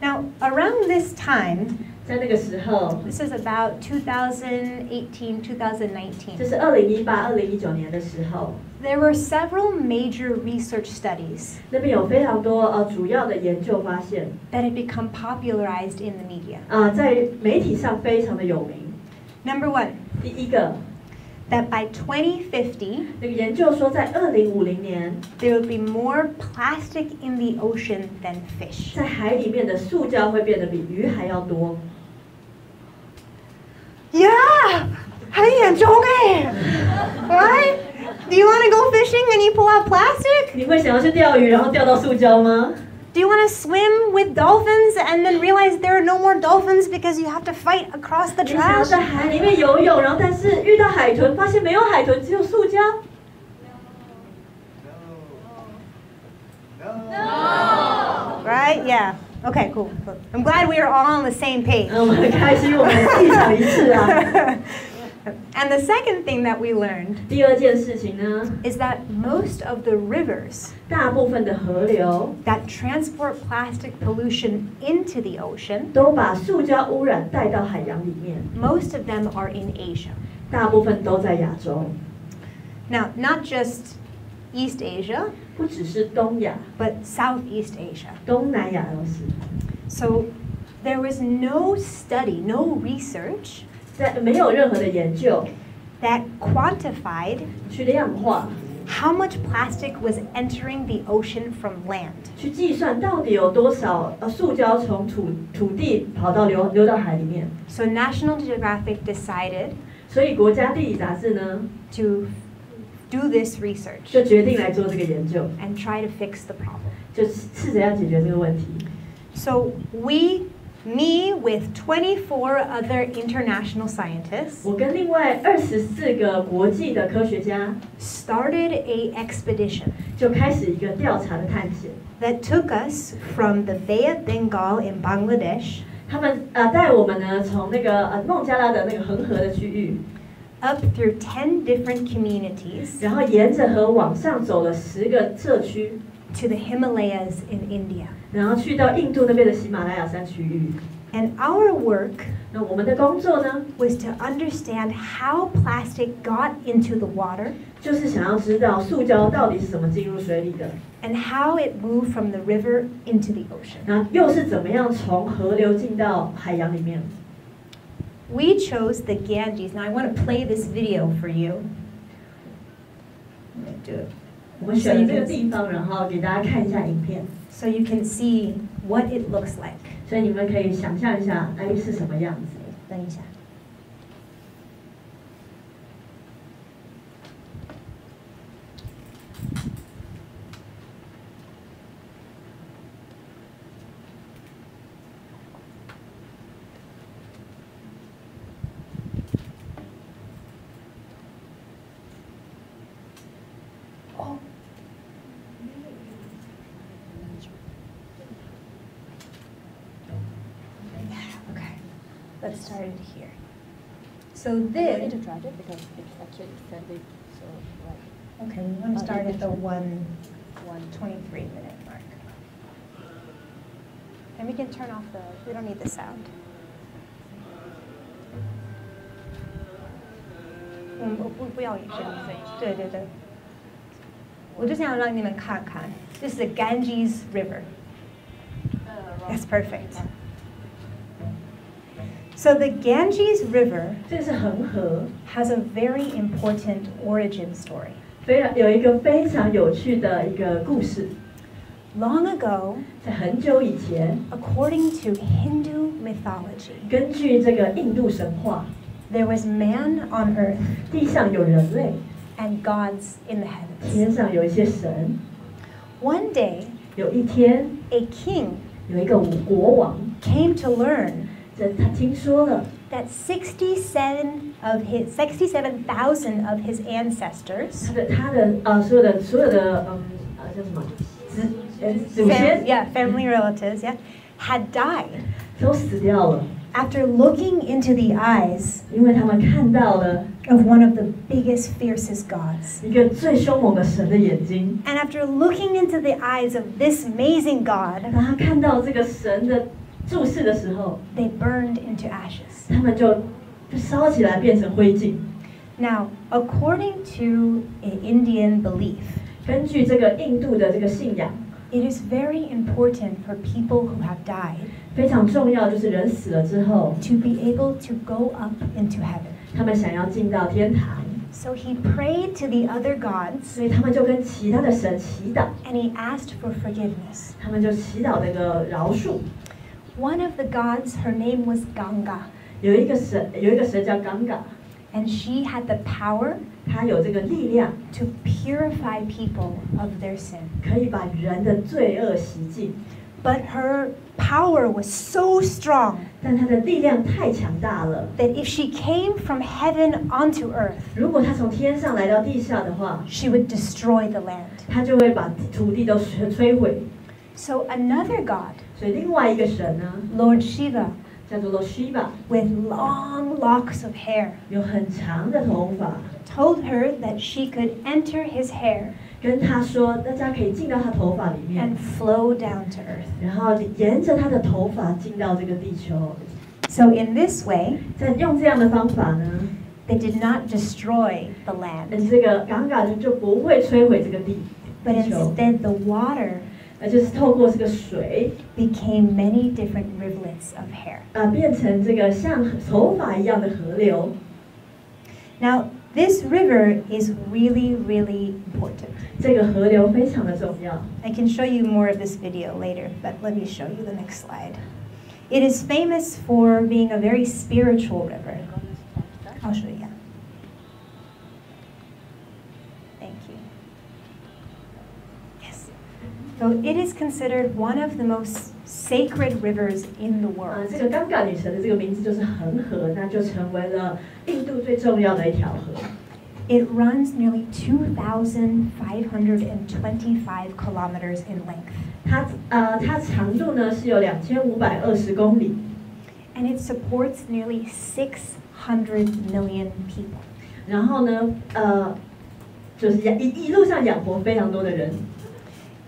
Now, around this time, 在那个时候 this is about 2018, 这 2019, 是2018、2019年的时候 there were several major research studies 那边有非常多主要的研究发现 that had become popularized in the media. 在媒体上非常的有名 Number 1, 第一个 that by 2050, 那个研究说，在2050年， there will be more plastic in the ocean than fish. 在海里面的塑胶会变得比鱼还要多。Yeah, 很严重哎 Right? Do you want to go fishing and you pull out plastic? 你会想要去钓鱼，然后钓到塑胶吗？ Do you want to swim with dolphins and then realize there are no more dolphins because you have to fight across the 你想要 trash? 在海里面游泳，然后但是遇到海豚，发现没有海豚，只有塑胶。Right? Yeah. Okay, cool. I'm glad we are all on the same page. 我们很开心，我们立场一致啊。And the second thing that we learned 第二件事情呢， is that most of the rivers 大部分的河流 that transport plastic pollution into the ocean, 都把塑胶污染带到海洋里面， most of them are in Asia. 大部分都在亚洲， Now, not just East Asia, 不只是东亚， but Southeast Asia. 东南亚都是。 So there was no study, no research 在没有任何的研究 that quantified 去量化， how much plastic was entering the ocean from land. 去计算到底有多少塑胶从土地跑到流到海里面。 So National Geographic decided 所以国家地理杂志呢， to do this research 就决定来做这个研究， and try to fix the problem. 就试着要解决这个问题。 So me with 24 other international scientists 我跟另外24个国际的科学家 started a expedition 就开始一个调查的探险。 that took us from the Bay of Bengal in Bangladesh 他们带我们呢从那个孟加拉的那个恒河的区域， up through 10 different communities 然后沿着河往上走了10个社区， to the Himalayas in India. 然后去到印度那边的喜马拉雅山区域。 And our work 那我们的工作呢， was to understand how plastic got into the water 就是想要知道塑胶到底是怎么进入水里的， and how it moved from the river into the ocean. 然后又是怎么样从河流进到海洋里面。 We chose the Ganges. Now I want to play this video for you. I'm going to do it 我们选了这个地方，然后给大家看一下影片， so you can see what it looks like. 所以你们可以想象一下，哎，是什么样子。等一下。Let's start it here. So I this, need to drive it because it's actually extended, so like okay, we want to start at the 1:23 mark. And we can turn off the, we don't need the sound. 不要影响声音。对对对。我就想让你们看看，这是 Ganges River. That's perfect. So the Ganges River 这是恒河， has a very important origin story. 有一个非常有趣的一个故事。 Long ago, 在很久以前， according to Hindu mythology, 根据这个印度神话， there was man on earth 地上有人类， and gods in the heavens. 天上有一些神。 One day, 有一天， a king 有一个国王， came to learn 他听说了 that 67,000 of his ancestors, 他的所有的叫什么祖先 family relatives, had died 都死掉了， after looking into the eyes 因为他们看到了 of one of the biggest, fiercest gods. 一个最凶猛的神的眼睛。 And after looking into the eyes of this amazing God, 当他看到这个神的注视的时候， they burned into ashes. 他们就烧起来变成灰烬。 Now, according to an Indian belief, 根据这个印度的这个信仰， it is very important for people who have died 非常重要，就是人死了之后， to be able to go up into heaven. 他们想要进到天堂， So he prayed to the other gods 所以他们就跟其他的神祈祷， and he asked for forgiveness. 他们就祈祷那个饶恕。 One of the gods, her name was Ganga, 有一个神叫冈嘎， and she had the power 他有这个力量， to purify people of their sin. 可以把人的罪恶洗净。 But her power was so strong 但他的力量太强大了， that if she came from heaven onto earth, 如果他从天上来到地下的话， she would destroy the land. 他就会把土地都摧毁。 So another god, 所以另外一个神呢， Lord Shiva, 叫做 Shiva， with long locks of hair, 有很长的头发， told her that she could enter his hair 跟他说，大家可以进到他头发里面 and，flow down to earth. 然后沿着他的头发进到这个地球。 So in this way, 再用这样的方法呢， they did not destroy the land, 这个冈嘎就不会摧毁这个地 but 球， instead the water 就是透过这个水， became many different rivulets of hair. 变成这个像头发一样的河流。 Now, this river is really, really important. 这个河流非常的重要。 I can show you more of this video later, but let me show you the next slide. It is famous for being a very spiritual river. I'll show you. Thank you. Yes. So it is considered one of the most sacred rivers in the world. 这个冈嘎女神的这个名字就是恒河，那就成为了印度最重要的一条河。 It runs nearly 2,525 kilometers in length. 它长度呢是有2520公里， And it supports nearly 600 million people. 然后呢就是一路上养活非常多的人。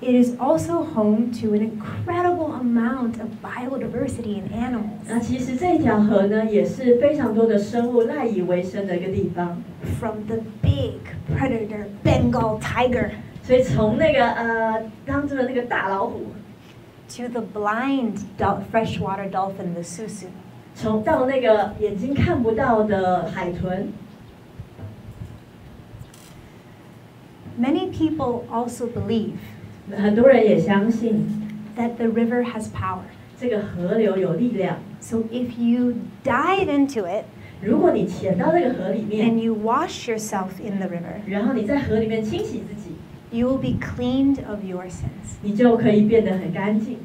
It is also home to an incredible amount of biodiversity and animals. 那其实这条河呢也是非常多的生物赖以为生的一个地方。 From the big predator Bengal tiger 所以从那个当中的那个大老虎， to the blind freshwater dolphin, the susu. 从到那个眼睛看不到的海豚。 Many people also believe 很多人也相信 that the river has power. 这个河流有力量。 So if you dive into it 如果你潜到这个河里 and 面， you wash yourself in the river, 然后你在河里面清洗自己， you will be cleaned of your sins. 你就可以变得很干净。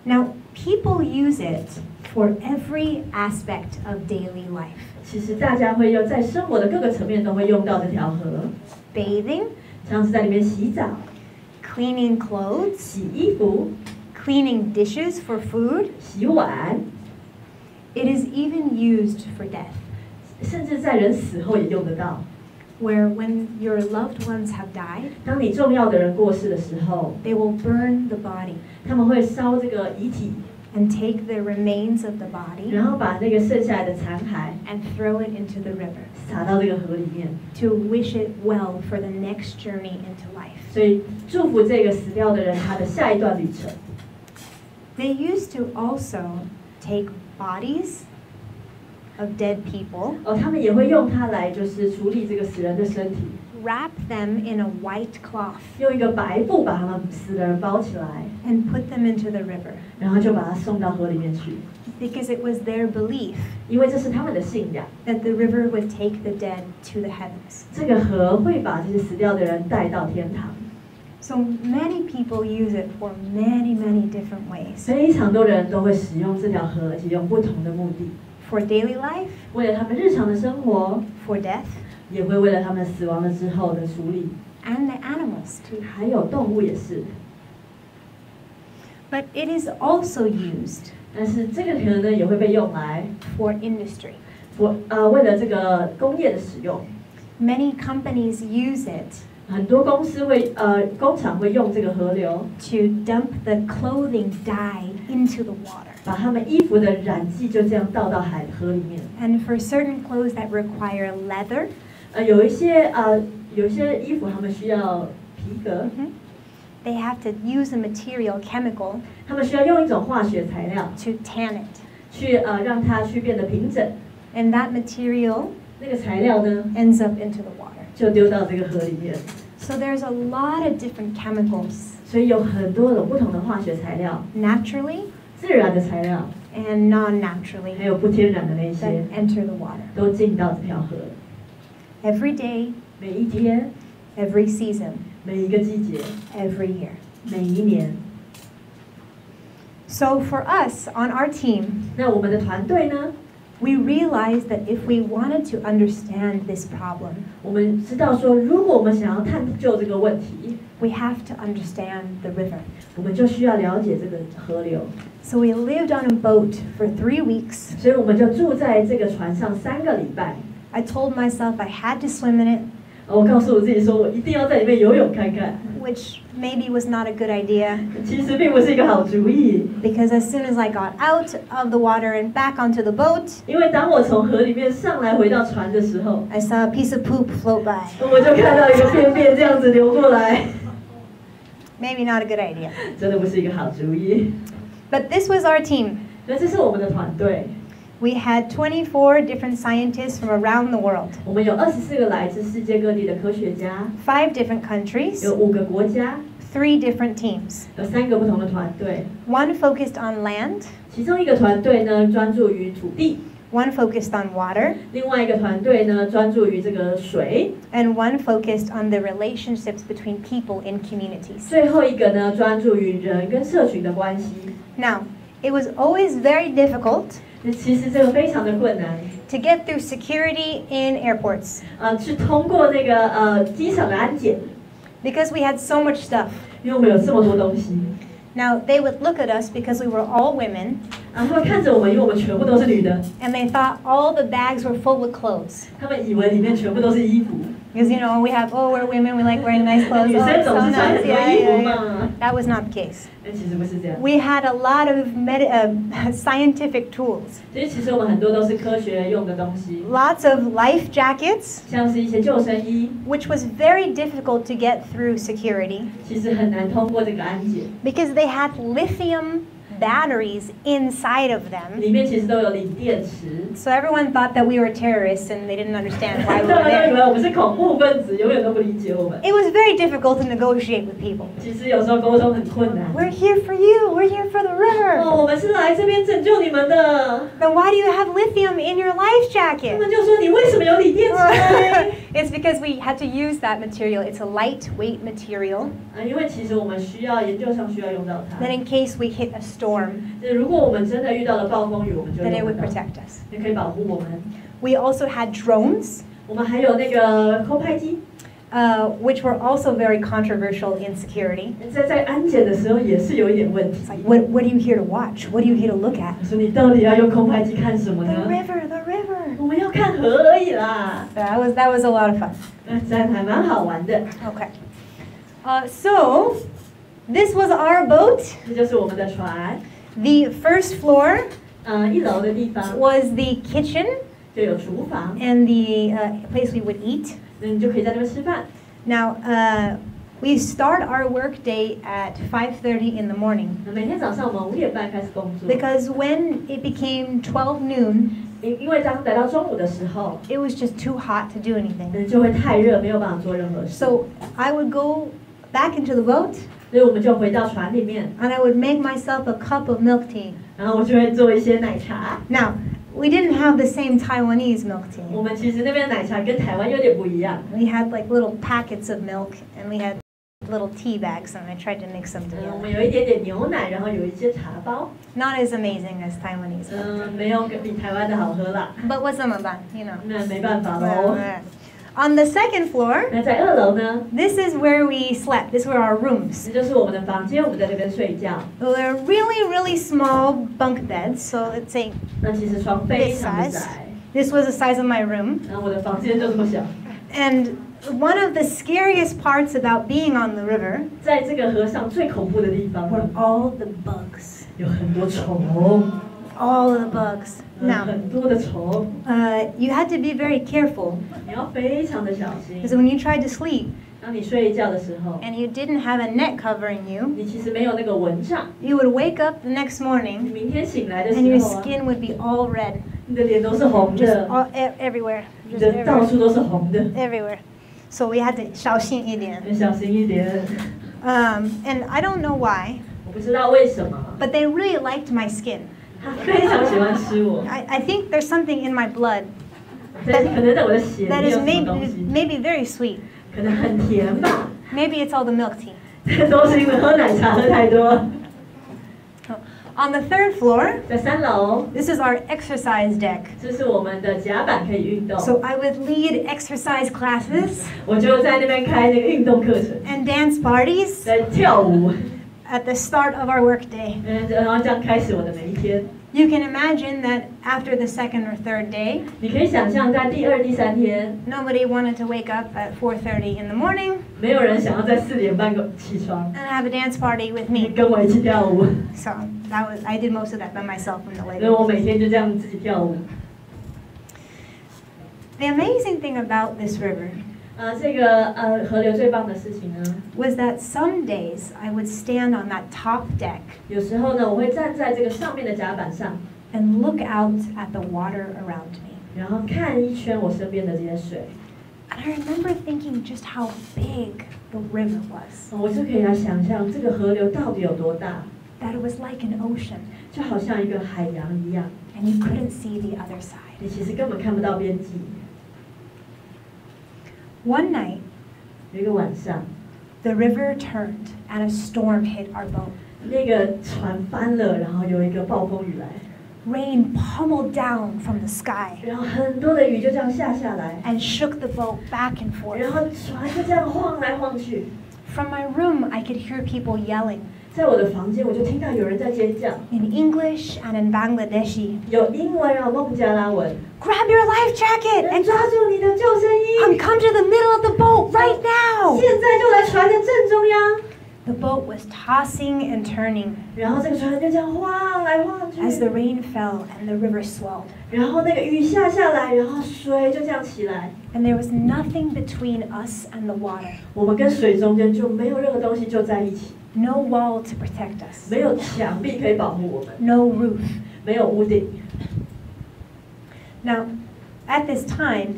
Now, people use it for every aspect of daily life. 其实大家会用在生活的各个层面都会用到这条河， Bathing, 像是在里面洗澡、 cleaning clothes, 洗衣服、 cleaning dishes for food. 洗碗， It is even used for death, 甚至在人死后也用得到。 where when your loved ones have died, 当你重要的人过世的时候， they will burn the body 他们会烧这个遗体， and take the remains of the body 然后把那个剩下来的残骸 and throw it into the river 撒到这个河里面， to wish it well for the next journey into life. 所以祝福这个死掉的人他的下一段旅程。 They used to also take bodies of dead people, 他们也会用它来就是处理这个死人的身体， wrap them in a white cloth, 用一个白布把他们死的人包起来， and put them into the river 然后就把它送到河里面去， because it was their belief 因为这是他们的信仰。 that the river would take the dead to the heavens. 这个河会把这些死掉的人带到天堂， So many people use it for many, many different ways. 非常多人都会使用这条河，而且用不同的目的， For daily life, 为了他们日常的生活， for death, 也会为了他们死亡了之后的处理， and the animals too. 还有动物也是。 But it is also used 但是这个河呢也会被用来 for industry. 为了这个工业的使用， Many companies use it 很多公司会工厂会用这个河流， to dump the clothing dye into the water. 把他们衣服的染剂就这样倒到河里面。 And for certain clothes that require leather, 有一些衣服他们需要皮革， they have to use a material chemical 他们需要用一种化学材料 to tan it. 去让它去变得平整。And that material 那个材料呢 ends up into the water. 就丢到这个河里面。So there's a lot of different chemicals. 所以有很多种不同的化学材料， Naturally 自然的材料， and non-naturally 还有不天然的那 that 些， enter the water. 都进到这条河。Every day, 每一天， every season, 每一个季节， every year. 每一年。 So for us on our team, 那我们的团队呢？ we realized that if we wanted to understand this problem, 我们知道说，如果我们想要探究这个问题， we have to understand the river. 我们就需要了解这个河流。 So we lived on a boat for 3 weeks. 所以我们就住在这个船上3个礼拜。 I told myself I had to swim in it, 我告诉我自己说，我一定要在里面游泳看看。 which maybe was not a good idea, 其实并不是一个好主意， because as soon as I got out of the water and back onto the boat, 因为当我从河里面上来回到船的时候， I saw a piece of poop float by. 我就看到一个便便这样子流过来， Maybe not a good idea. 真的不是一个好主意。 But this was our team. 那这是我们的团队， We had 24 different scientists from around the world, 我们有24个来自世界各地的科学家， 5 different countries, 有5个国家， 3 different teams. 有3个不同的团队。 One focused on land, 其中一个团队呢专注于土地， one focused on water, 另外一个团队呢专注于这个水， and one focused on the relationships between people in communities. 最后一个呢专注于人跟社群的关系。 Now, it was always very difficult 那其实这个非常的困难， to get through security in airports 去通过那个机场的安检， because we had so much stuff. 因为我们有这么多东西。 Now, they would look at us because we were all women, 然后他们看着我们，因为我们全部都是女的， and they thought all the bags were full with clothes. 他们以为里面全部都是衣服。 Because, you know, we have, oh, we're women, we like wearing nice clothes. 女 Oh, 生 it's 总 so 是穿 nice. 很多 Yeah, 衣服 yeah, yeah. 嘛。 That was not the case. 但其实不是这样。 We had a lot of scientific tools, 所以其实我们很多都是科学用的东西， lots of life jackets, 像是一些救生衣， which was very difficult to get through security 其实很难通过这个安检。 because they had lithium batteries inside of them. 里面其实都有锂电池， So everyone thought that we were terrorists and they didn't understand why 他 we 们 were 都以 there. 为我们是恐怖分子，永远都不理解我们。 It was very difficult to negotiate with people. 其实有时候沟通很困难。 We're here for you. We're here for the river. 我们是来这边拯救你们的。 Then why do you have lithium in your life 他 jacket? 们就说你为什么有锂电池呢？ It's because we had to use that material. It's a lightweight material 因为其实我们需要研究上需要用到它 that。in case we hit a storm, 如果我们真的遇到了暴风雨，我们就 then it 用 would 得到， protect us. 也可以保护我们。 We also had drones, 我们还有那个空拍机， which were also very controversial in security. 在安检的时候也是有一点问题 It's。like, what are you here to watch? What are you here to look at? 说你到底要用空拍机看什么 The 呢？ river, the river. 我们要看河而已啦。 That was a lot of fun. 这样还蛮好玩的。 Okay. So this was our boat. 这就是我们的船。 The first floor 1楼的地方 was the kitchen 就有厨房， and the place we would eat. 那你就可以在那边吃饭。 Now, we start our work day at 5:30 in the morning 每天早上我们5点半开始工作， because when it became 12 noon, 因为当来到中午的时候， it was just too hot to do anything. 就会太热，没有办法做任何事。 So I would go back into the boat 所以我们就回到船里面， and I would make myself a cup of milk tea. 然后我就会做一些奶茶。 Now, we didn't have the same Taiwanese milk 我 tea. 们其实那边的奶茶跟台湾有点不一样， We had like little packets of milk and we had little tea bags and I tried to mix them 我 together. 们有一点点牛奶，然后有一些茶包， Not as amazing as Taiwanese milk. 没有比台湾的好喝啦。 But what's some of that, you know? 那没办法 Well, 喽。 On the second floor, 那在2楼呢， this is where we slept. These were our rooms. 这就是我们的房间，我们在这边睡觉。 So they're really, really small bunk beds. So let's say 那其实床非 this 常的 size. 窄， This was the size of my room. 然后我的房间就这么小。 And one of the scariest parts about being on the river 在这个河上最恐怖的地方 were 呢， all the bugs. 有很多虫， All the bugs. 很多的虫。You had to be very careful 你要非常的小心。 because when you tried to sleep 当你睡觉的时候， and you didn't have a net covering you, 你其实没有那个蚊帐， you would wake up the next 你 morning 明天醒来的 and your 时候啊， skin would be all red, 你的脸都是红 just 的， everywhere, 你 just 的到 everywhere, 处都是红的， everywhere. So we had to 小心一点。要小心一点。 And I don't know why, 我不知道为什么， but they really liked my skin. 他非常喜欢吃我， I think there's something in my blood 可能在我的血里 that 面 is 有什么东西， maybe very sweet. 可能很甜吧， Maybe it's all the milk tea. 都是因为喝奶茶喝太多。 On the third floor, 在3楼， this is our exercise deck. 这是我们的甲板可以运动， So I would lead exercise classes 我就在那边开那个运动课程， and dance parties 在跳舞， at the start of our workday. 然后这样开始我的每一天。 You can imagine that after the second or third day, 你可以想象，在第2、第3天， nobody wanted to wake up at 4:30 in the morning 没有人想要在4点半起床， and have a dance party with 你 me. 跟我一起跳舞， So I did most of that by myself in the 所以 later. 我每天就这样自己跳舞。 The amazing thing about this river 这个河流最棒的事情呢， was that some days I would stand on that top deck 有时候呢，我会站在这个上面的甲板上， and look out at the water around me. 然后看一圈我身边的这些水， And I remember thinking just how big the river was, 我就可以来想象这个河流到底有多大， that it was like an ocean 就好像一个海洋一样， and you couldn't see the other side. 你其实根本看不到边际。 One night, 有一个晚上， the river turned and a storm hit our boat. 那个船翻了，然后有一个暴风雨来， Rain pummeled down from the sky 然后很多的雨就这样下来， and shook the boat back and 然 forth. 后船就这样晃来晃去。 From my room, I could hear people yelling 在我的房间，我就听到有人在尖叫， in English and in Bangladeshi. 有英文，然后孟加拉文， Grab your life jacket 人 and 抓住你的救生衣， come to the middle of the boat right now. 现在就来船的正中央。 The boat was tossing and turning 然后这个船就这样晃来晃去， as the rain fell and the river swelled. 然后那个雨下来，然后水就这样起来， And there was nothing between us and the water. 我们跟水中间就没有任何东西就在一起， No wall to protect us. 没有墙壁可以保护我们， No roof. 没有屋顶。 Now, at this time,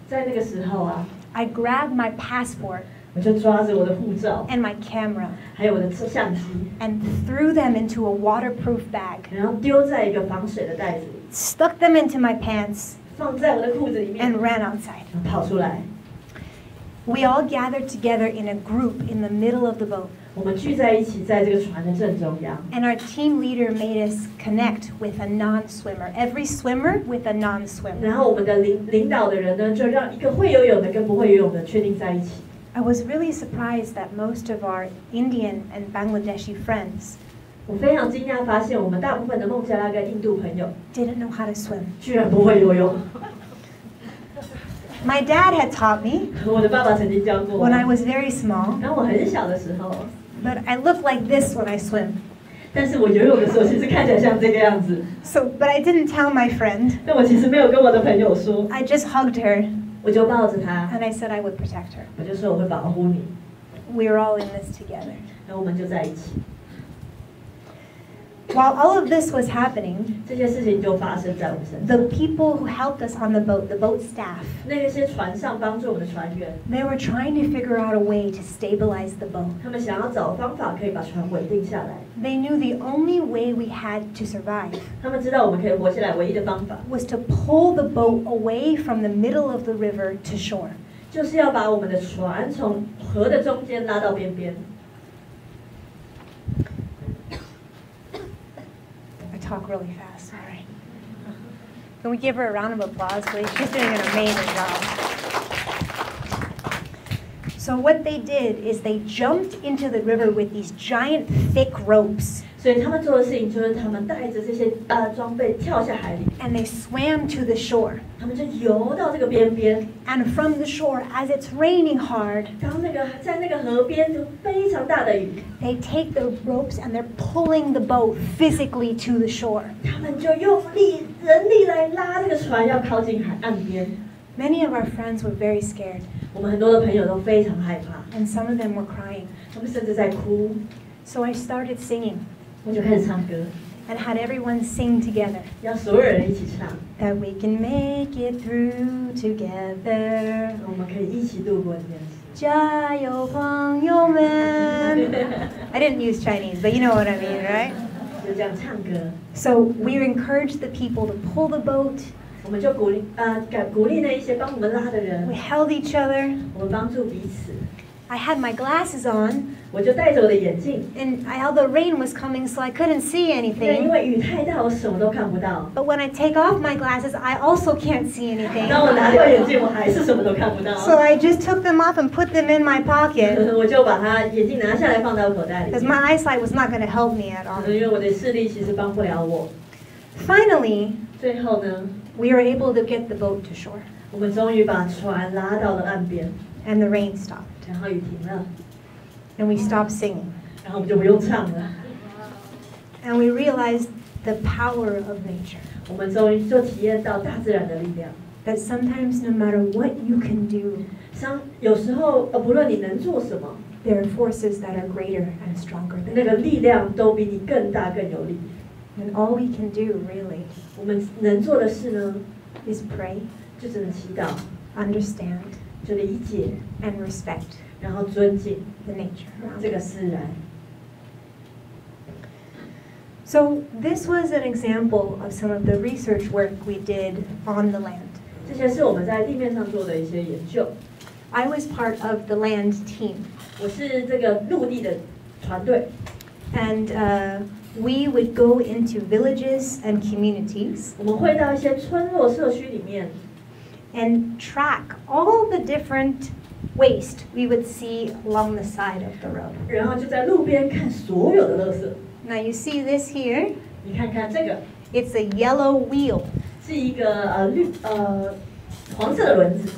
在那个时候啊， I grabbed my passport 我就抓着我的护照， and my camera 还有我的相机， and threw them into a waterproof bag, 然后丢在一个防水的袋子里， stuck them into my pants, 放在我的裤子里面， and ran outside. 然后跑出来。 We all gathered together in a group in the middle of the boat, 我们聚在一起，在这个船的正中央。 and our team leader made us connect with a non-swimmer. Every swimmer with a non-swimmer. 然后我们的领导的人呢，就让一个会游泳的跟不会游泳的确定在一起。 I was really surprised that most of our Indian and Bangladeshi friends 我非常惊讶发现，我们大部分的孟加拉跟印度朋友 didn't know how to swim. 居然不会游泳。 My dad had taught me 我的爸爸曾经教过我 when I was very small, 当我很小的时候， but I look like this when I swim. 但是我游泳的时候其实看起来像这个样子， But I didn't tell my friend. 但我其实没有跟我的朋友说， I just hugged her 我就抱着他， and I said I would protect her. 我就说我会保护你， We were all in this together. 然后我们就在一起。 While all of this was happening, 这些事情就发生在我们身 the 上。 people who helped us on the boat staff, 那些船上帮助我们的船员， they were trying to figure out a way to stabilize the boat. 他们想要找方法可以把船稳定下来。 They knew the only way we had to survive 他们知道我们可以活下来唯一的方法， was to pull the boat away from the middle of the river to shore. 就是要把我们的船从河的中间拉到边边。 I talk really fast, sorry. Can we give her a round of applause, please? She's doing an amazing job. So what they did is they jumped into the river with these giant thick ropes. 所以他们做的事情就是他们带着这些装备跳下海里， and they swam to the shore. 他们就游到这个边边。 And from the shore, as it's raining hard, 当在那个河边就非常大的雨， they take the ropes and they're pulling the boat physically to the shore. 他们就用人力来拉这个船，要靠近岸边。 Many of our friends were very scared, 我们很多的朋友都非常害怕， and some of them were crying. 他们甚至在哭。 So I started singing 我就开始唱歌， and had everyone sing together. 让所有人一起唱， That we can make it through together. 我们可以一起度过这件事。加油，朋友们! I didn't use Chinese, but you know what I mean, right? 就这样唱歌， So we encouraged the people to pull the boat. 我们就鼓励那一些帮我们拉的人 We，held each other. 我们帮助彼此。 I had my glasses on, 我就戴着我的眼镜， and the rain was coming, so I couldn't see 因 anything. 为雨太大，我什么都看不到。 But when I take off my glasses, I also can't see anything. 当我拿掉眼镜，我还是什么都看不到。 So I just took them off and put them in my pocket 我就把它眼镜拿下来放到口袋里， because my eyesight was not going to help me at all. 因为我的视力其实帮不了我。 Finally, 最后呢， we were able to get the boat to shore, 我们终于把船拉到了岸边， and the rain stopped, 然后雨停了， and we stopped singing. 然后我们就不用唱了。 And we realized the power of nature. 我们终于就体验到大自然的力量。 That sometimes, no matter what you can do, 像有时候，不论你能做什么， there are forces that are greater and stronger than 那 you. 个力量都比你更大更有力。 And all we can do, really, 我们能做的事呢， is pray, 就只能祈祷， understand, 就理解， and respect 然后尊敬 the nature around 这个 us. 自然。 So this was an example of some of the research work we did on the land. 这些是我们在地面上做的一些研究。 I was part of the land team, 我是这个陆地的团队， and we would go into villages and communities 我们会到一些村落社区里面， and track all the different waste we would see along the side of the road. 然后就在路边看所有的垃圾。 Now you see this here, 你看看这个， it's a yellow wheel, 是一个黄色的轮子，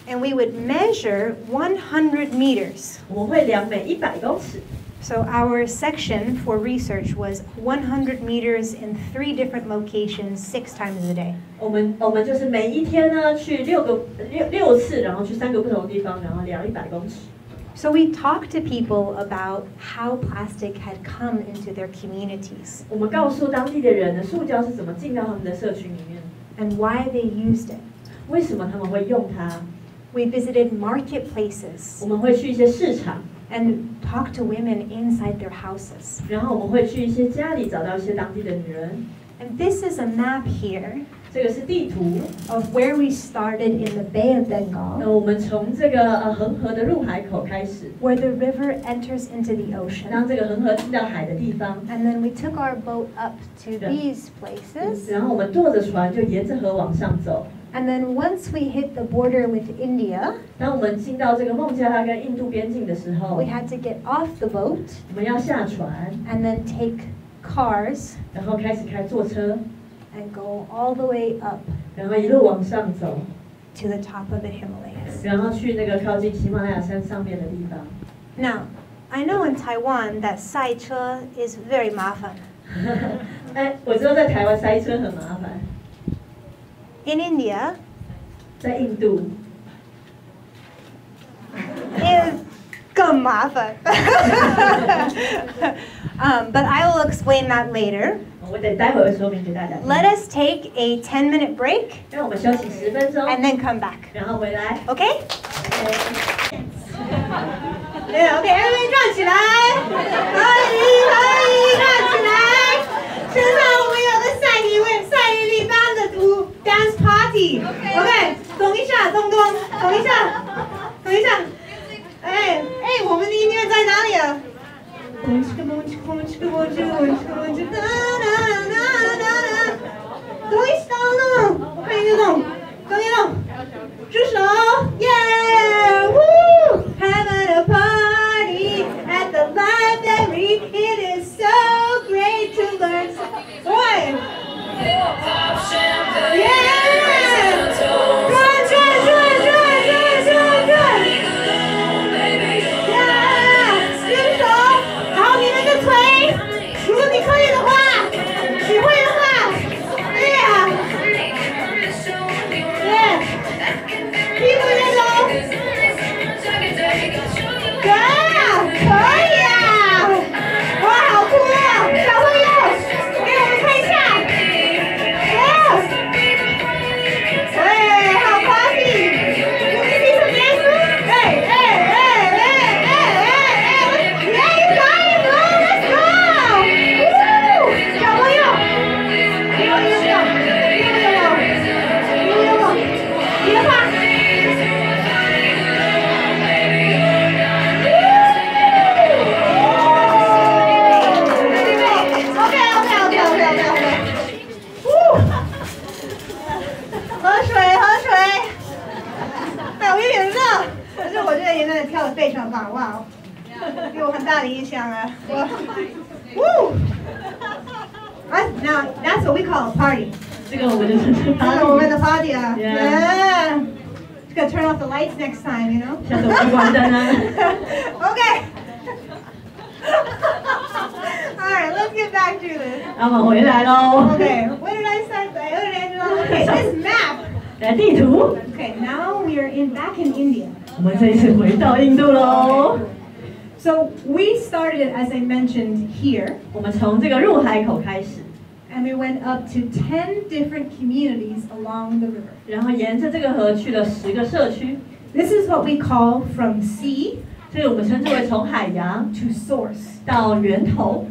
and we would measure 100 meters. 我们会量每100公尺。 So our section for research was 100 meters in 3 different locations 6 times a day. 我们就是每一天呢去六次，然后去3个不同的地方，然后量100公尺。 So we talked to people about how plastic had come into their communities 我们告诉当地的人呢，塑胶是怎么进到他们的社群里面， and why they used it. 为什么他们会用它。 We visited marketplaces 我们会去一些市场， and talked to women inside their houses. 然后我们会去一些家里找到一些当地的女人。 And this is a map here 这个是地图， of where we started in the Bay of Bengal, 我们从这个恒河的入海口开始， where the river enters into the ocean. 让这个恒河进到海的地方， And then we took our boat up to these places. 然后我们坐着船就沿着河往上走。 And then once we hit the border with India, 当我们进到这个孟加拉跟印度边境的时候， we had to get off the boat 我们要下船， and then take cars 然后开始坐车， and go all the way up 然后一路往上走， to the top of the Himalayas. 然后去那个靠近喜马拉雅山上面的地方。 Now, I know in Taiwan that 赛车 is very 麻烦. 哎，我知道在台湾塞车很麻烦， In India, 在印度 is 更麻烦. But I will explain that later. 我等待会会说明给大家听。 Let us take a 10-minute break 让我们休息10分钟， and then come back. 然后回来。 Okay? Yeah, okay, everybody 站起来！站起来！现在我们有个赛莉莉班的dance party。OK， 动一下，动一下。哎，我们的音乐在哪里啊？动一下呢，快点动，举手，耶！ Woo! Having a party at the library, it is so great. 对，我有点热，可是我觉得也真的跳得非常棒，哇，给我很大的影响啊！Woo! Now that's what we call a party. 这个我们就是这是我们的 party 啊 Yeah. Gonna turn off the lights next time, you know? 下次我去关灯啊。Okay. All right, let's get back to this. 我们回来喽。Okay, what did I say? Okay, this map. 来地图。Okay, now we are back in India. 我们这一次回到印度喽。So we started, as I mentioned, here. 我们从这个入海口开始。And we went up to 10 different communities along the river. 然后沿着这个河去了10个社区。This is what we call from sea 这个我们称之为从海洋 to source. 到源头。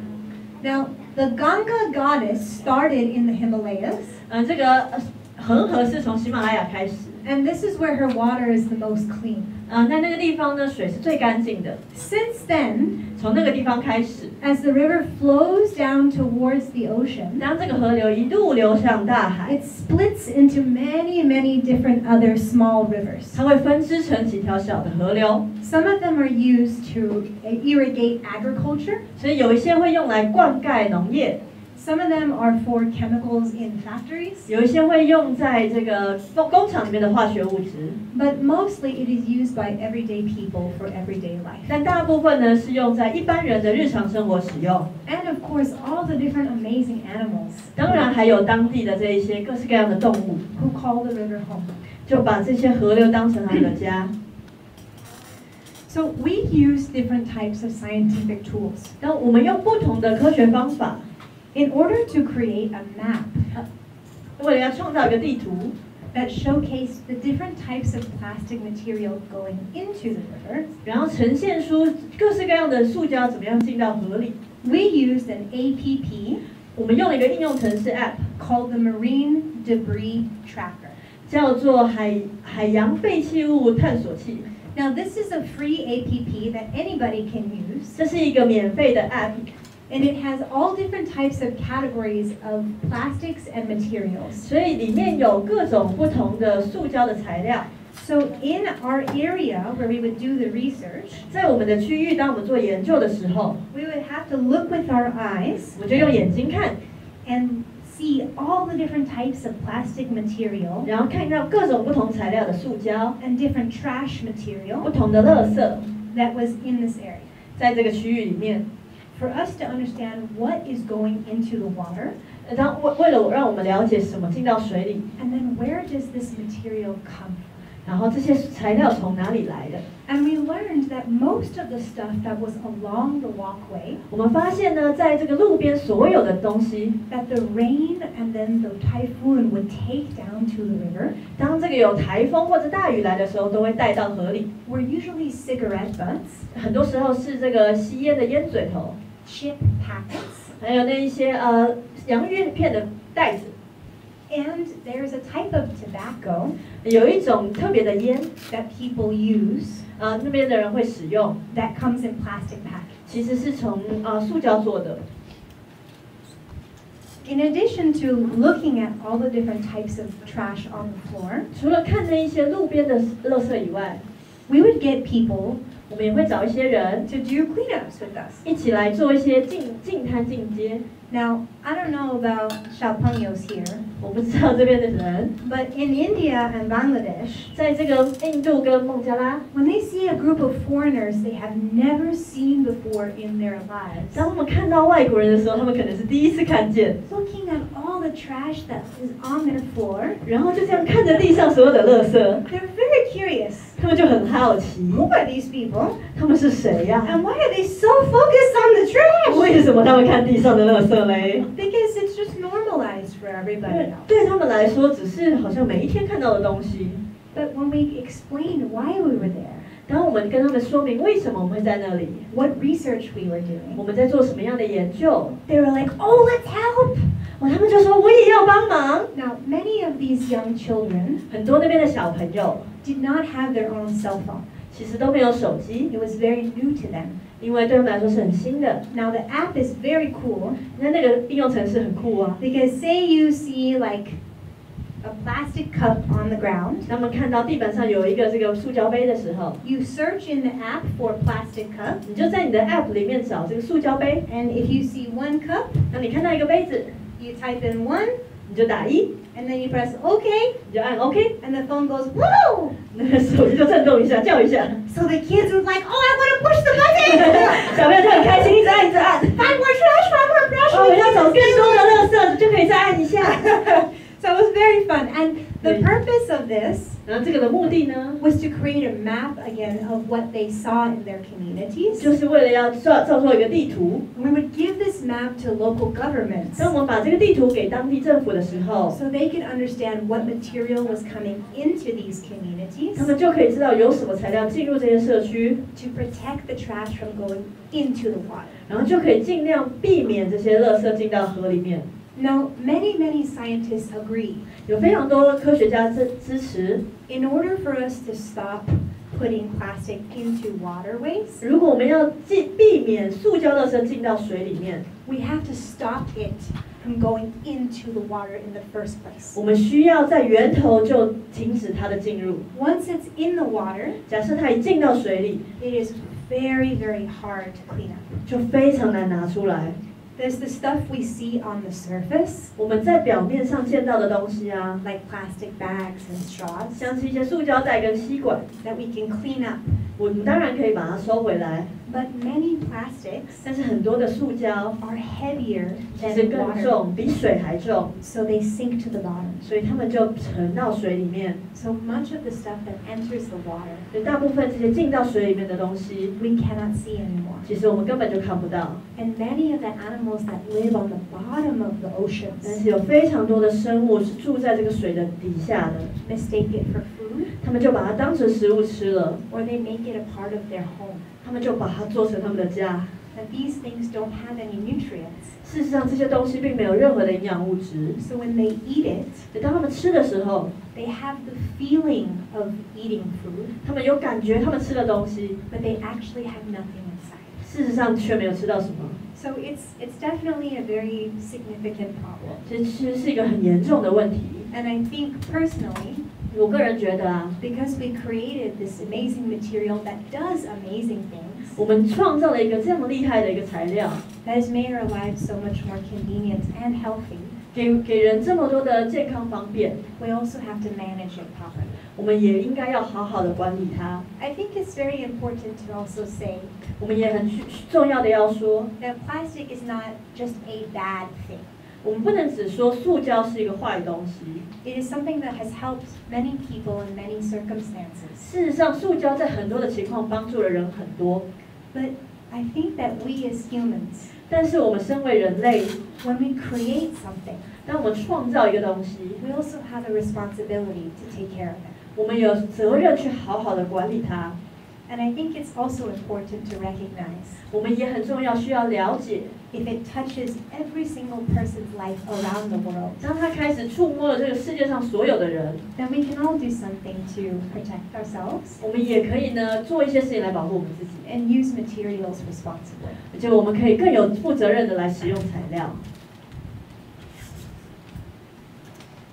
Now, the Ganga goddess started in the Himalayas. 这个恒河是从喜马拉雅开始。And this is where her water is the most clean. 在那个地方呢，水是最干净的。Since then, 从那个地方开始， as the river flows down towards the ocean, 当这个河流一路流向大海， it splits into many, many different other small rivers. 它会分支成几条小的河流。 Some of them are used to irrigate agriculture. 所以有一些会用来灌溉农业， Some of them are for chemicals in factories. 有一些会用在这个工厂里面的化学物质， But mostly it is used by everyday people for everyday life. 但大部分呢是用在一般人的日常生活使用。 And of course, all the different amazing animals 当然还有当地的这一些各式各样的动物， who call the river home. 就把这些河流当成他们的家。 So we use different types of scientific tools 但我们用不同的科学方法， in order to create a map 为了要创造一个地图， that showcase the different types of plastic material going into the river. 然后呈现出各式各样的塑胶怎么样进到河里。 We used an APP 我们用了一个应用程式 App， called the Marine Debris Tracker. 叫做海洋废弃物探索器。 Now this is a free APP that anybody can use. 这是一个免费的 App， And it has all different types of categories of plastics and materials. 所以里面有各种不同的塑胶的材料。 So in our area where we would do the research, 在我们的区域，当我们做研究的时候， we would have to look with our eyes 我们就用眼睛看， and see all the different types of plastic material 然后看到各种不同材料的塑胶， and different trash 不 material 同的垃圾， that was in this area. 在这个区域里面。 For us to understand what is going into the water, 为了让我们了解什么进到水里， and then where does this material come from? 然后这些材料从哪里来的？ And we learned that most of the stuff that was along the walkway, 我们发现呢，在这个路边所有的东西， that the rain and then the typhoon would take down to the river, 当这个有台风或者大雨来的时候，都会带到河里。 were usually cigarette butts, 很多时候是这个吸烟的烟嘴头， chip packets, 还有那一些洋芋片的袋子。 and there's a type of tobacco 有一种特别的烟， that people use 那边的人会使用， that comes in plastic packets. 其实是从塑胶做的。 In addition to looking at all the different types of trash on the floor, 除了看那一些路边的垃圾以外， we would get people 我们也会找一些人 to do cleanups with us. 一起来做一些净滩净街。 Now, I don't know about Xiaopengos here, 我不知道这边的人， but in India and Bangladesh, 在这个印度跟孟加拉， when they see a group of foreigners they have never seen before in their lives, 当他们看到外国人的时候，他们可能是第一次看见， looking at all the trash that is on their floor, 然后就这样看着地上所有的垃圾， they're very curious. 他们就很好奇， Who are these people? 他们是谁呀、 And why are they so focused on the trash? 为什么他们看地上的垃圾嘞？ Because it's just normalized for everybody else. 对他们来说，只是好像每一天看到的东西。 But when we explained why we were there, 当我们跟他们说明为什么我们会在那里， what research we were doing, 我们在做什么样的研究， they were like, oh, let's help. 他们就说我也要帮忙。 Now, many of these young children 很多那边的小朋友 did not have their own cell phone. 其实都没有手机， It was very new to them. 因为对他们来说是很新的。 Now, the app is very cool 那个应用程式很酷啊， because say you see like a plastic cup on the ground, 当我们看到地板上有一个这个塑胶杯的时候， you search in the app for plastic cup, 你就在你的 App 里面找这个塑胶杯。 and if you see one cup, 那你看到一个杯子， you type in 1, 你就打1， and then you press OK, 你就按 OK， and the phone goes, whoa! 那个手机就震动一下，叫一下， So the kids were like, oh, I want to push the button! 小朋友就很开心，一直按一直按。 Find more trash, find more trash! 我们要找更多的垃圾，就可以再按一下。 So it was very fun, and the purpose of this 然后这个的目的呢， was to create a map again of what they saw in their communities. 就是为了要造出一个地图。 We would give this map to local governments 当我们把这个地图给当地政府的时候， so they could understand what material was coming into these communities 他们就可以知道有什么材料进入这些社区， to protect the trash from going into the water. 然后就可以尽量避免这些垃圾进到河里面。 Now, many scientists agree. 有非常多科学家支持， In order for us to stop putting plastic into waterways, 如果我们要避免塑胶垃圾进到水里面， we have to stop it from going into the water in the first place. 我们需要在源头就停止它的进入。 Once it's in the water, 假设它一进到水里， it is very hard to clean up. 就非常难拿出来。 There's the stuff we see on the surface, 我们在表面上见到的东西啊， like plastic bags and straws, 像是一些塑胶袋跟吸管， that we can clean up. 我们当然可以把它收回来， But many plastics 但是很多的塑胶 are heavier 其实 than 更 water, 重，比水还重， so they sink to the bottom. 所以它们就沉到水里面。 So much of the stuff that enters the water, 所以大部分这些进到水里面的东西， we cannot see anymore. 其实我们根本就看不到。 And many of the animals that live on the bottom of the 但 oceans 是有非常多的生物是住在这个水的底下的， mistake it for food, 他们就把它当成食物吃了， or they make it a part of their home. 他们就把它做成他们的家。 And these things don't have any nutrients. 事实上，这些东西并没有任何的营养物质。 So when they eat it, 所以当他们吃的时候， they have the feeling of eating food, 他们有感觉他们吃的东西， but they actually have nothing inside. 事实上却没有吃到什么。 So it's definitely a very significant problem. 这其实是一个很严重的问题。 And I think personally, 我个人觉得啊， because we created this amazing material that does amazing things, 我们创造了一个这样厉害的一个材料， that has made our lives so much more convenient and healthy, 给人这么多的健康方便， we also have to manage it properly. 我们也应该要好好的管理它。 I think it's very important to also say 我们也很重要的要说， that plastic is not just a bad thing. 我们不能只说塑胶是一个坏东西。 It is something that has helped many people in many circumstances. 事实上，塑胶在很多的情况帮助了人很多。 But I think that we as humans, 但是我们身为人类， when we create something, 当我们创造一个东西， we also have a responsibility to take care of it. 我们有责任去好好的管理它。 And I think it's also important to recognize 我们也很重要，需要了解， if it touches every single person's life around the world, 当它开始触摸了这个世界上所有的人， then we can all do something to protect ourselves 我们也可以呢做一些事情来保护我们自己， and use materials responsibly. 而且我们可以更有负责任的来使用材料。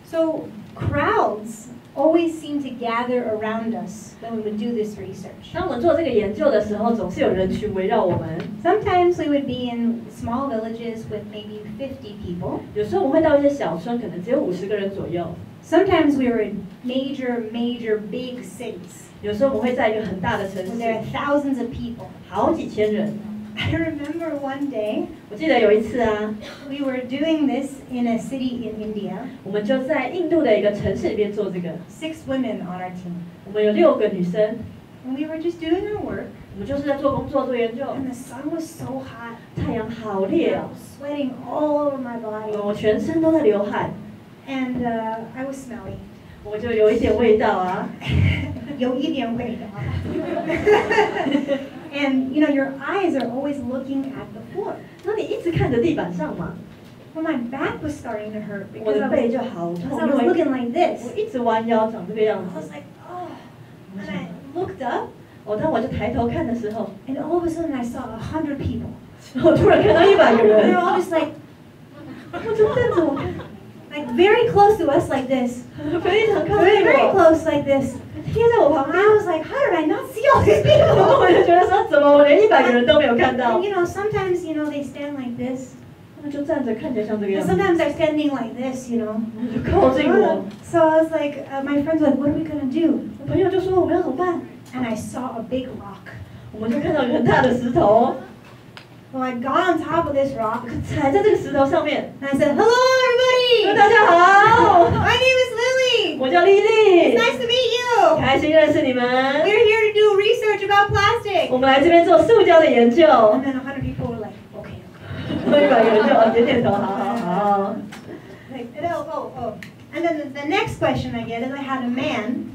So crowds always seem to gather around us when we would do this research. 当我们做这个研究的时候，总是有人群围绕我们。 Sometimes we would be in small villages with maybe 50 people. 有时候我们会到一些小村，可能只有50个人左右。 Sometimes we were in major big cities 有时候我们会在一个很大的城 where there are 市， thousands of people. 好几千人。 I remember one day 我记得有一次啊， we were doing this in a city in India. 我们就在印度的一个城市里面做这个。 6 women on our team. 我们有6个女生， And we were just doing our work 我们就是在做工作、做研究。 and the sun was so hot. 太阳好烈 I 哦， was sweating all over my body. 我全身都在流汗， And I was smelly. 我就有一点味道啊。有一点味道. And you know, your eyes are always looking at the floor. 那你一直看着地板上嘛， Well, my back was starting to hurt 我 because 的 I 背 was, 就好 because 痛， I was 因为 looking like this. 我一直弯腰长这个样 I was 子。 like, oh. And I looked up, 当我就抬头看的时候， and all of a sudden I saw 100 people. 我突然看到100个 And 人 they're，all just like 我就瞪着我看， this. very close to us like this. 非常靠 Very, 近 very 我， close like this. 贴在我旁边。 I was like, how did I not see all these people? 我就觉得说，怎么我连100个人都没有看到？ And sometimes, they stand like this. 他们就站着，看起来像这个 And 样子， sometimes they're standing like this, 就靠近我。 So I was like, my friends were like, what are we gonna do? 我朋友就说我们要怎么办？ And I saw a big rock. 我们就看到一个很大的石头， So I got on top of this rock 踩在这个石头上面。 and I said, hello 说 everybody! 大家好， My name is Lily. 我叫丽 It's 丽， nice to meet you. 开心认识你们。 We're here to do research about plastic. 我们来这边做塑胶的研究。 And then 100 people were like, okay. 100个人就点点头，好好好。 Like, oh. And then the next question I get is I had a man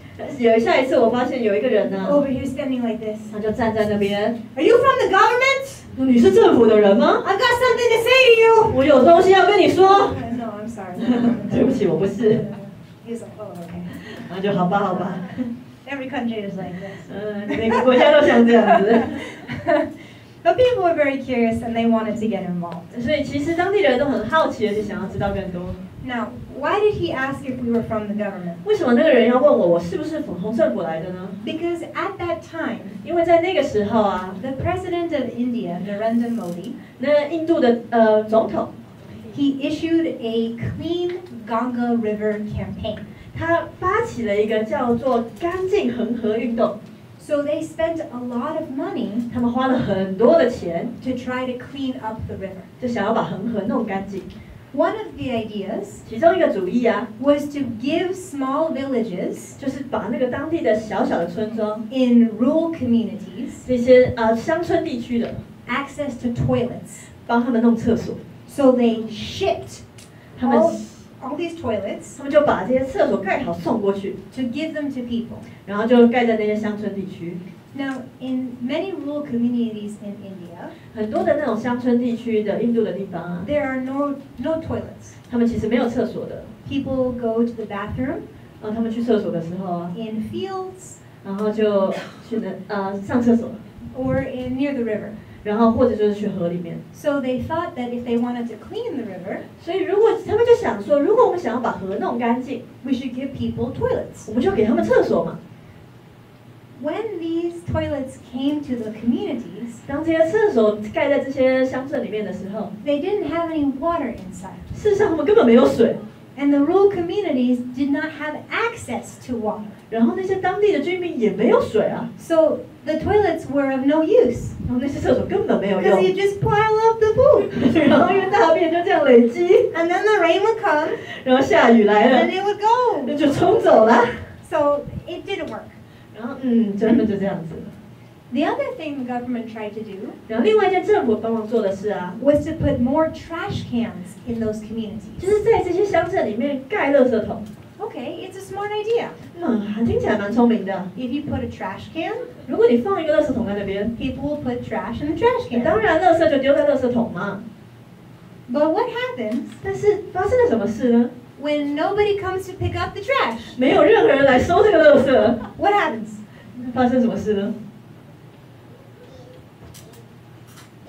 下一次我发现有一个人呢， over here standing like this. 他就站在那边。 Are you from the government? 你是政府的人吗？ I've got something to say to you. 我有东西要跟你说。 No, I'm sorry. 对不起，我不是。 He's like, oh, okay. 然后就好吧，好吧。 Every country is like this. 每个国家都像这样子。 But people were very curious and they wanted to get involved. 所以其实当地人都很好奇，而且想要知道更多。 Now, why did he ask if we were from the government? 为什么那个人要问我是不是从政府来的呢？ Because at that time, 因为在那个时候啊， the president of India, Narendra Modi, 那印度的总统， he issued a Clean Ganga River campaign. 他发起了一个叫做“干净恒河”运动。 So they spent a lot of money 他们花了很多的钱， to try to clean up the river. 就想要把恒河弄干净。 One of the ideas 其中一个主意啊， was to give small villages 就是把那个当地的小小的村庄， in rural communities 这些乡村地区的， access to toilets. 帮他们弄厕所。 So they shipped 他们 all these toilets 他们就把这些厕所盖好送过去， to give them to people. 然后就盖在那些乡村地区。 Now, in many rural communities in India, 很多的那种乡村地区的印度的地方啊， there are no toilets. 他们其实没有厕所的。 People go to the bathroom 然后他们去厕所的时候啊， in fields 然后就去上厕所， or near the river. 然后或者就是去河里面。 So they thought that if they wanted to clean the river, 所以如果他们就想说，如果我们想要把河弄干净， we should give people toilets. 我们就给他们厕所嘛。 When these toilets came to the communities, 当这些厕所盖在这些乡镇里面的时候， they didn't have any water inside. 事实上他们根本没有水， And the rural communities did not have access to water. 然后那些当地的居民也没有水啊， So the toilets were of no use 然后那些厕所根本没有 because 用， you just pile up the poop. 然后因为大便就这样累积， And then the rain would come 然后下雨来 and 了， it would go. 那就冲走了， So it didn't work. 然后他们就这样子。 The other thing the government tried to do 然后另外一件政府帮忙做的事啊， was to put more trash cans in those communities. 就是在这些乡镇里面盖垃圾桶。 Okay, it's a smart idea. 听起来蛮聪明的。 If you put a trash can, 如果你放一个垃圾桶在那边， people will put trash in the trash 当 can. 然垃圾就丢在垃圾桶嘛。 But what happens 但是发生了什么事呢？ when nobody comes to pick up the trash? 没有任何人来收这个垃圾， What happens? 发生什么事呢？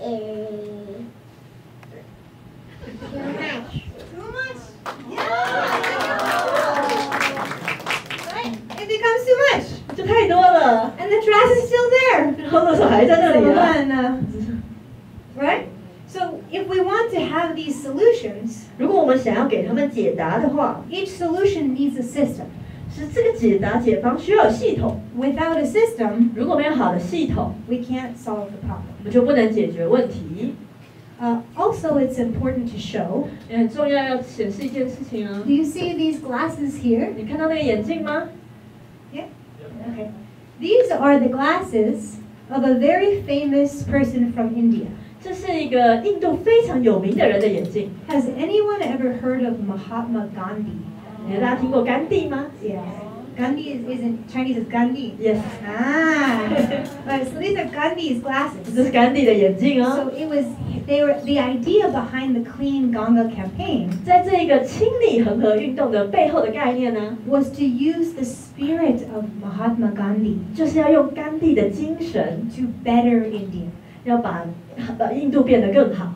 Too much. Right? It becomes too much. 就太多了， And the trash is still there. 然后垃圾还在那里啊。 Right? So if we want to have these solutions, 如果我们想要给他们解答的话， each solution needs a system. 是这个解方需要有系统。 Without a system, 如果没有好的系统， we can't solve the problem. 我们就不能解决问题。 Also, it's important to show. 也很重要，要显示一件事情啊。 Do you see these glasses here? 你看到那个眼镜吗？ Yeah? Okay. These are the glasses of a very famous person from India. 这是一个印度非常有名的人的眼镜。 Has anyone ever heard of Mahatma Gandhi? 大家听过甘地吗 Yes. Gandhi is in Chinese is Gandhi. ？Yes， Right, so these are Gandhi's 这 glasses. 是甘地的眼镜 So 哦。 it was the idea behind the Clean Ganga campaign 在这个清理恒河运动的背后的概念呢， was to use the spirit of Mahatma Gandhi 就是要用甘地的精神， to better India. 要把印度变得更好。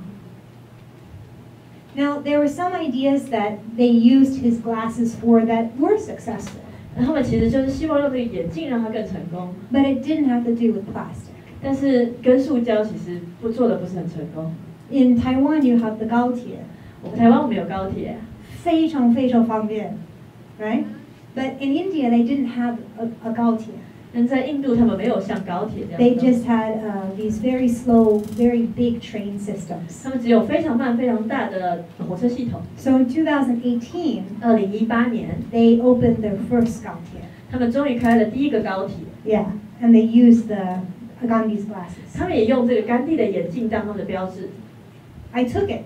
Now, there were some ideas that they used his glasses for that were successful. 他们其实就是希望用这个眼镜让它更成功， But it didn't have to do with plastic. 但是跟塑胶其实做的不是很成功。 In Taiwan, you have the 高铁，我们台湾我们有高铁，非常非常方便 right? But in India, they didn't have a 高铁。但在印度他们没有像高铁这样。They just had these very slow, very big train systems. 他们只有非常慢、非常大的火车系统。So in 2018, 2018年， they opened their first 高铁。他们终于开了第一个高铁。Yeah, and they used the Gandhi's glasses. 他们也用这个甘地的眼镜当他们的标志。I took it.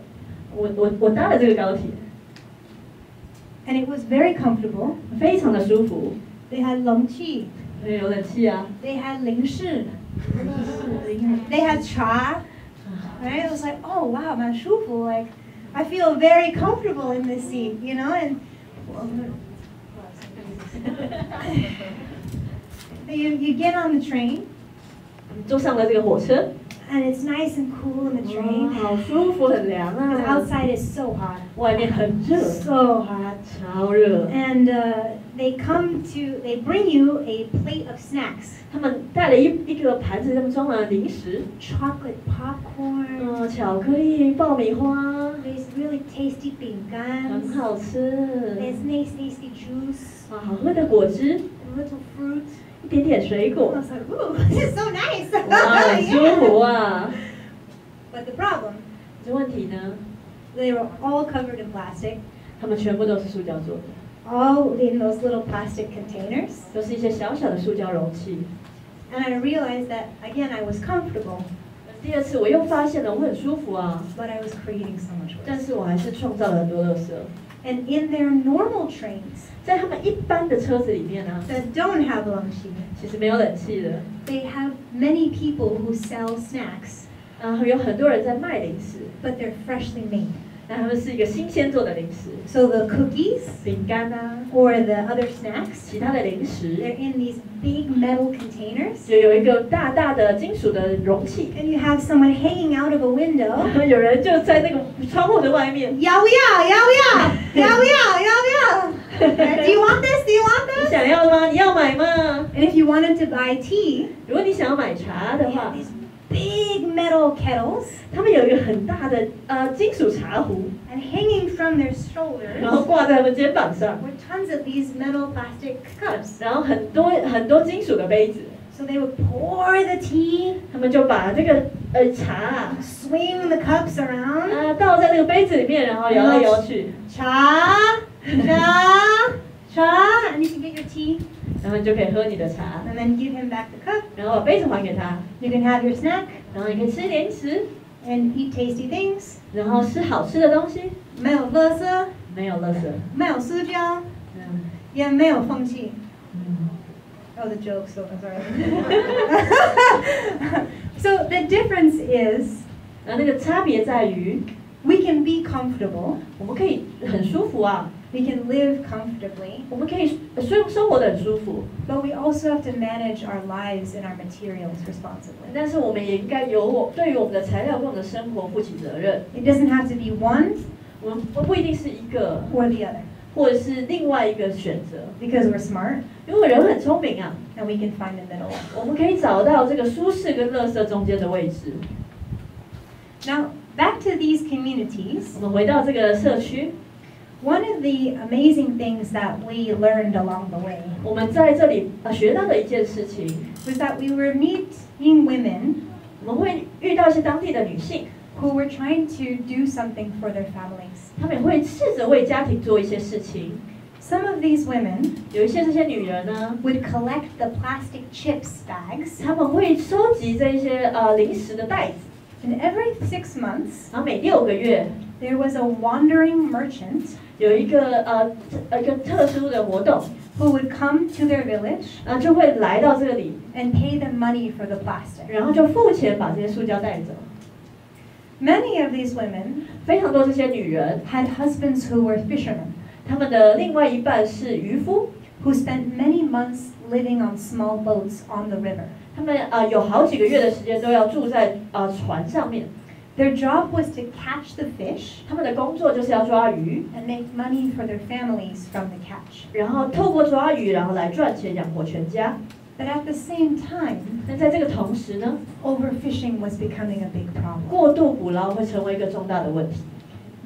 我搭了这个高铁， And it was very comfortable. 非常的舒服。 They had 冷气。有冷气啊。 They had 零食。They had 茶。Right? It was like, oh wow, 蛮舒服. Like, I feel very comfortable in this seat, you know? And you get on the train. 坐上了这个火车。 And it's nice and cool in the train. 好舒服，很凉 Because 啊。 outside is so hot. 外面很热， So hot. 超热。 And they bring you a plate of snacks. 他们带了一个盘子，他们装了零食， Chocolate popcorn. 巧克力、爆米花， There's really tasty 饼干. 很好吃。 There's nice tasty juice. 好喝的果汁， A little fruit. 一点点水 I 果， was like, ooh, this is so nice. 哇，很舒服啊。 But the problem, 这问题呢， they were all covered in plastic. 他们全部都是塑胶做的， All in those little plastic containers. 都是一些小小的塑胶容器。 And I realized that, again, I was comfortable, 第二次我又发现了我很舒服啊， but I was creating so much 但 waste. 是我还是创造了很多垃圾。 And in their normal trains 在他们一般的车子里面呢， that don't have 冷气, 其实没有冷气的， they have many people who sell snacks, 然后有很多人在卖零食， but they're freshly made. 那他们是一个新鲜做的零食， So the cookies 饼干啊， or the other snacks, 其他的零食， they're in these big metal containers. 就有一个大大的金属的容器， And you have someone hanging out of a window. 然后有人就在那个窗户的外面， Yao yao, yao yao, yao yao, yao yao. Do you want this? Do you want 你 this? 想要吗？你要买吗？ And if you wanted to buy tea, 如果你想要买茶的 they 话 have，these big metal kettles, 他们有一个很大的金属茶壶， and hanging from their 然后 shoulders 挂在他们肩膀上， were tons of these metal plastic cups. 然后很多金属的杯子， So they would pour the tea, 他们就把这个茶啊 swing the cups around. 倒在那个杯子里面，然后摇来摇去， Cha, cha, cha, and you can get your tea, 然后你就可以喝你的茶， and then give him back the cup. 然后把杯子还给他， You can have your snack 然后你可以吃零食， and eat tasty things. 然后吃好吃的东西，没有垃圾，没有垃圾，没有塑胶，嗯也没有放弃。嗯。 Oh, the joke, so I'm sorry. So the difference is 那个差别在于， we can be comfortable, 我们可以很舒服啊， we can live comfortably, 我们可以生活的很舒服， but we also have to manage our lives and our materials responsibly. 但是我们也应该对于我们的材料跟我们的生活负起责任。 It doesn't have to be one 我们不一定是一个， or the other, 或者是另外一个选择， because we're smart 因为人很聪明啊， and we can find the middle. 我们可以找到这个舒适跟垃圾中间的位置。 Now, back to these communities, 我们回到这个社区， one of the amazing things that we learned along the way 我们在这里学到的一件事情， was that we were meeting women 我们会遇到一些当地的女性， who were trying to do something for their families. 她们也会试着为家庭做一些事情。 Some of these women 有一些这些女人呢， would collect the plastic chips bags, 她们会收集这一些零食的袋子， and every 6 months 然后每6个月 there was a wandering merchant 有一个特殊的活动， who would come to their village 就会来到这里， and pay them money for the plastic. 然后就付钱把这些塑胶带走。 Many of these women 非常多这些女人， had husbands who were fishermen, 她们的另外一半是渔夫， who spent many months living on small boats on the river. 她们有好几个月的时间都要住在船上面。Their job was to catch the fish 他们的工作就是要抓鱼， and make money for their families from the catch. 然后透过抓鱼，然后来赚钱养活全家。 But at the same time, 但在这个同时呢， overfishing was becoming a big problem. 过度捕捞会成为一个重大的问题。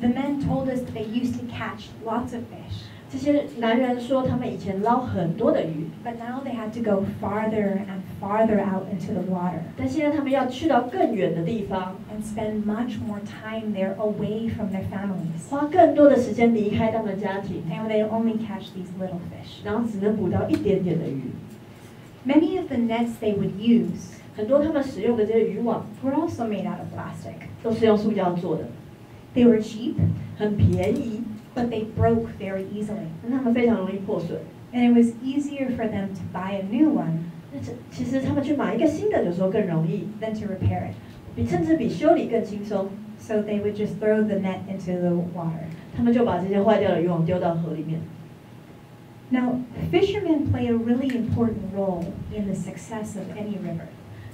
The men told us that they used to catch lots of fish, 这些男人说，他们以前捞很多的鱼， but now they had to go farther and farther out into the water 但现在他们要去到更远的地方， and spend much more time there away from their families. 花更多的时间离开他们的家庭， And they only catch these little fish. 然后只能捕到一点点的鱼。 Many of the nets they would use 很多他们使用的这些渔网 were also made out of plastic. 都是用塑胶做的， They were cheap, 很便宜， but they broke very easily. 但他们非常容易破损。 And it was easier for them to buy a new one 其实他们去买一个新的，有时候更容易， than to repair it. 甚至比修理更轻松。 So they would just throw the net into the water. 他们就把这些坏掉的渔网丢到河里面。 Now, fishermen play a really important role in the success of any river.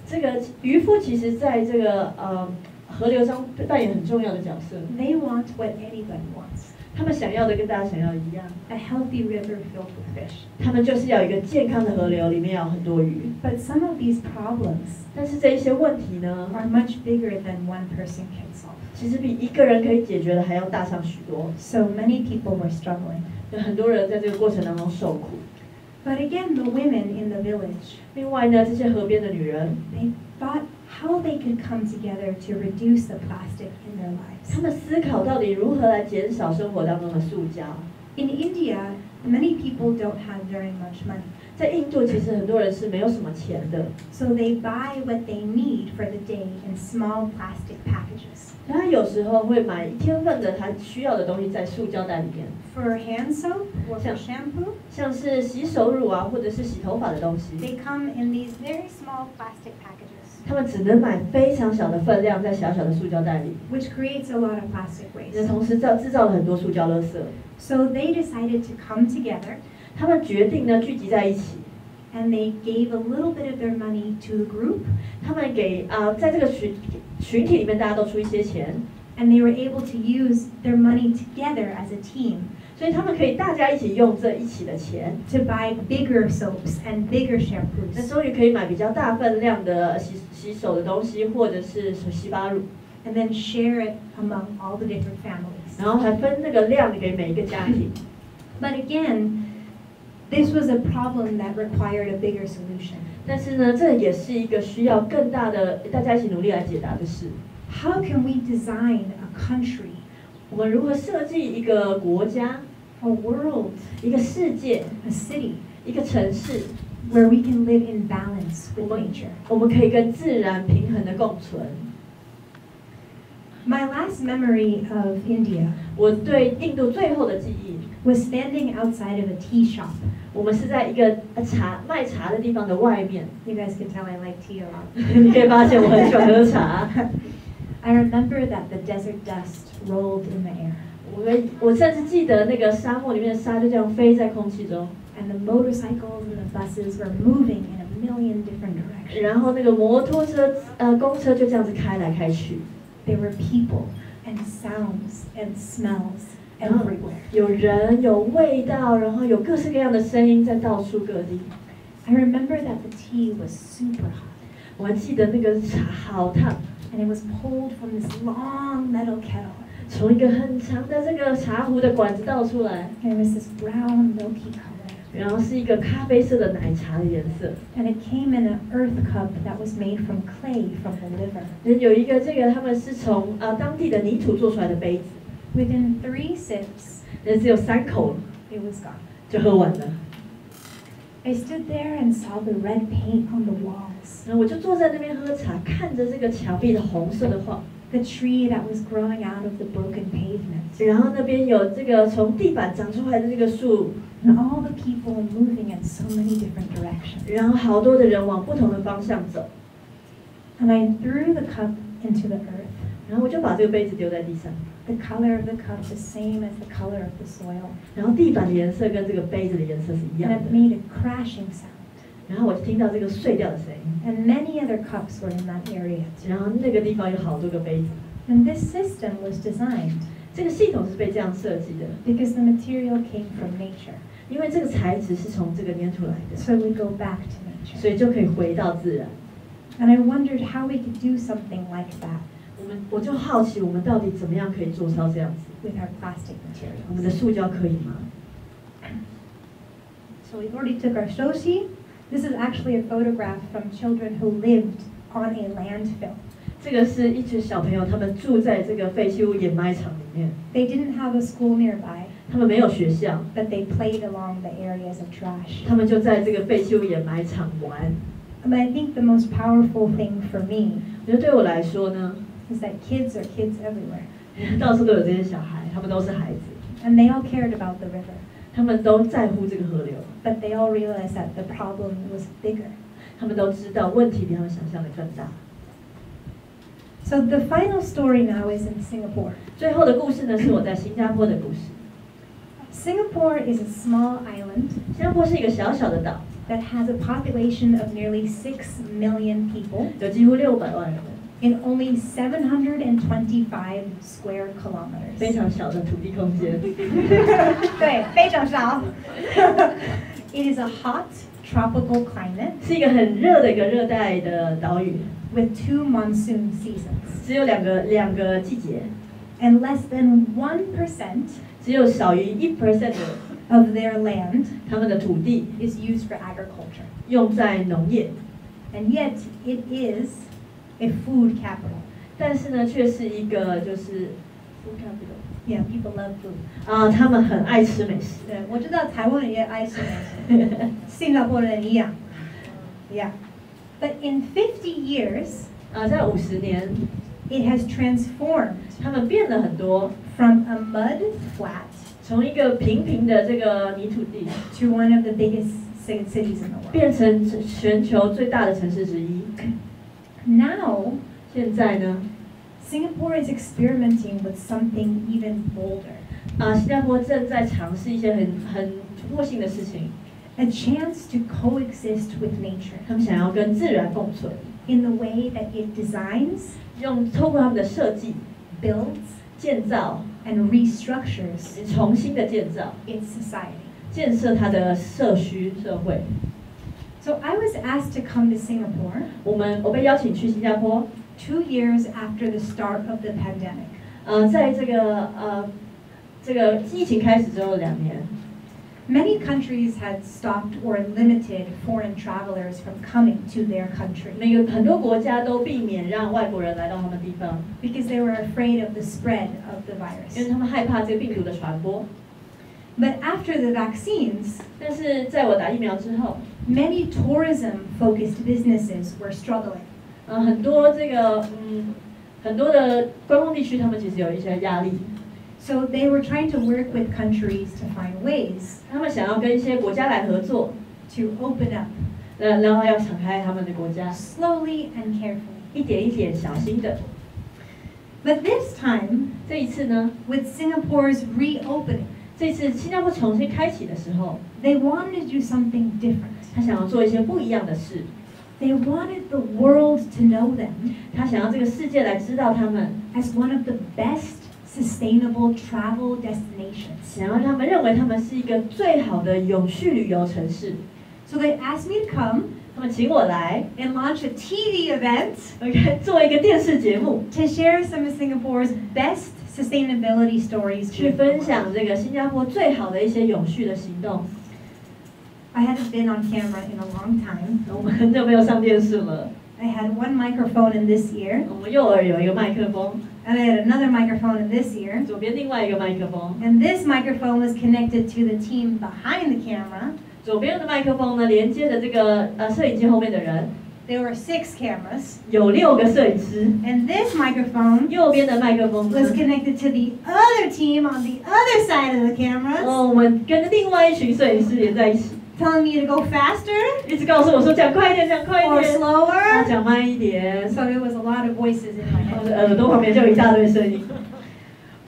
这个渔夫其实在这个河流中扮演很重要的角色。 They want what anybody wants, 他们想要的跟大家想要的一样， a healthy river filled with fish. 他们就是要有一个健康的河流，里面要有很多鱼。 But some of these problems 但是这一些问题呢， are much bigger than one person can solve. 其实比一个人可以解决的还要大上许多。 So many people were struggling. 有很多人在这个过程当中受苦。 But again, the women in the village, 另外呢，这些河边的女人， they thought how they could come together to reduce the plastic in their lives. 她们思考到底如何来减少生活当中的塑胶。 In India, many people don't have very much money. 在印度，其实很多人是没有什么钱的， So they buy what they need for the day in small plastic packages. 他有时候会买一天份的他需要的东西在塑胶袋里面， For hand soap or for Yeah. shampoo, 像是洗手乳啊，或者是洗头发的东西， they come in these very small plastic packages, 他们只能买非常小的分量在小小的塑胶袋里， which creates a lot of plastic 也 waste. 同时制造了很多塑胶垃圾。 So they decided to come together 他们决定呢聚集在一起， and they gave a little bit of their money to the group, 他们给在这个群体里面大家都出一些钱， and they were able to use their money together as a team 所以他们可以大家一起用这一起的钱， to buy bigger soaps and bigger 那 shampoos, 终于可以买比较大分量的洗手的东西，或者是洗发乳， and then share it among all the different families. 然后还分那个量给每一个家庭。 But again, this was a problem that required a bigger solution. 但是呢，这也是一个需要更大的大家一起努力来解答的事。 How can we design a country, 我们如何设计一个国家、 a world, 一个世界、 a city, 一个城市， where we can live in balance with 我们 nature? 我们可以跟自然平衡的共存。 My last memory of India 我对印度最后的记忆， was standing outside of a tea shop. 我们是在一个卖茶的地方的外面。 You guys can tell I like tea a lot. 你可以发现我很喜欢喝茶。 I remember that the desert dust rolled in the air, 我甚至记得那个沙漠里面的沙就这样飞在空气中， and the motorcycles and the buses were moving in a million different directions. 然后那个摩托车、公车就这样子开来开去。 There were people and sounds and smells 然后 everywhere. 有人，有味道，然后有各式各样的声音在到处各地。 I remember that the tea was super hot, 我还记得那个茶好烫， and it was pulled from this long metal kettle. 从一个很长的这个茶壶的管子倒出来， And it was this brown, milky color. 然后是一个咖啡色的奶茶的颜色。 And it came in an earth cup that was made from clay from the river. 有一个他们是从当地的泥土做出来的杯子， Within 3 sips, 只有3口 it was gone. 就喝完了。 I stood there and saw the red paint on the walls, 然后我就坐在那边喝茶，看着这个墙壁的红色的画， the tree that was growing out of the broken pavement, 然后那边有这个从地板长出来的这个树， and all the people moving in so many different directions. 然后好多的人往不同的方向走， And I threw the cup into the earth. 然后我就把这个杯子丢在地上， The color of the cup the same as the color of the soil, 然后地板的颜色跟这个杯子的颜色是一样 and it 的， made a crashing sound. 然后我就听到这个碎掉的声音， And many other cups were in that area too. 然后那个地方有好多个杯子， And this system was designed 这个系统是被这样设计的， because the material came from nature. 因为这个材质是从这个粘土来的， So we go back to nature. 所以就可以回到自然。 And I wondered how we could do something like that 我就好奇，我们到底怎么样可以做到这样子？ with our plastic 我们的 materials. 塑胶可以吗？ So we've already took our shoshi. This is actually a photograph from children who lived on a landfill. 这个是一群小朋友，他们住在这个废弃物掩埋场里面， They didn't have a school nearby, 他们没有学校， but they played along the areas of trash. 他们就在这个废弃物掩埋场玩。 But I think the most powerful thing for me 我觉得对我来说呢， is that kids are kids everywhere. 到处都有这些小孩，他们都是孩子， And they all cared about the river. 他们都在乎这个河流， But they all realized that the problem was bigger. 他们都知道问题比他们想象的更大。 So the final story now is in Singapore. 最后的故事呢，是我在新加坡的故事。 Singapore is a small island 新加坡是一个小小的岛， that has a population of nearly 6 million people 有几乎600万人， in only 725 square 非 kilometers. 常小的土地空间。对，非常少。It is a hot tropical climate 是一个很热的一个热带的岛屿， with 2 monsoon seasons. 只有两个季节， And less than 1% 只有少于1% 的 of their land 他们的土地 is used for agriculture. 用在农业， And yet it is a food capital. 但是呢，却是一个就是 food capital Yeah, people love food. 啊，他们很爱吃美食。对，我知道台湾人也爱吃美食，新加坡人一样。Yeah. But in 50 years, 在50年， it has transformed 他们变了很多， from a mud flat 从一个平平的这个泥土地， to one of the biggest cities in the world. 变成全球最大的城市之一。 Now, 现在呢， Singapore is experimenting with something even bolder. 新加坡正在尝试一些很突破性的事情， A chance to coexist with nature 他们想要跟自然共存， in the way that it designs, 透过他们的设计、 builds, 建造、 and restructures 重新的建造、 its society. 建设它的社会。 So I was asked to come to Singapore 我被邀请去新加坡， 2 years after the start of the pandemic. 在这个疫情开始之后2年， Many countries had stopped or limited foreign travelers from coming to their country 很多国家都避免让外国人来到他们地方， because they were afraid of the spread of the 因为 virus. 他们害怕这个病毒的传播。 But after the vaccines, 但是在我打疫苗之后， many tourism-focused businesses were struggling. 很多很多的观光地区，他们其实有一些压力， So they were trying to work with countries to find ways 他们想要跟一些国家来合作， to open up 然后要敞开他们的国家， slowly and carefully. 一点一点小心的。 But this time, 这一次呢， with Singapore's reopening, 这次新加坡重新开启的时候， they wanted to do something different. 他想要做一些不一样的事， They wanted the world to know them 他想要这个世界来知道他们， as one of the best sustainable travel destinations. 想要让他们认为他们是一个最好的永续旅游城市。 So they asked me to come 他们请我来 and launch a TV event ，OK， 做一个电视节目， to share some of Singapore's best sustainability stories 去 with the 分 world. 享这个新加坡最好的一些永续的行动。 I hadn't been on camera in a long time. 我们很久没有上电视了， I had one microphone in this ear, 我们右耳有一个麦克风， and I had another microphone in this ear. 左边另外一个麦克风， And this microphone was connected to the team behind the camera. 左边的麦克风呢连接着这个摄影机后面的人， There were 6 cameras. 有6个摄影师， And this microphone 右边的麦克风呢 was connected to the other team on the other side of the cameras, 我们跟另外一群摄影师连在一起， telling me to go faster 一直告诉我说讲快一点，讲快一 or 点， slower. 讲慢一点。 So it was a lot of voices in my 我的 head. 耳朵旁边就有一大堆声音。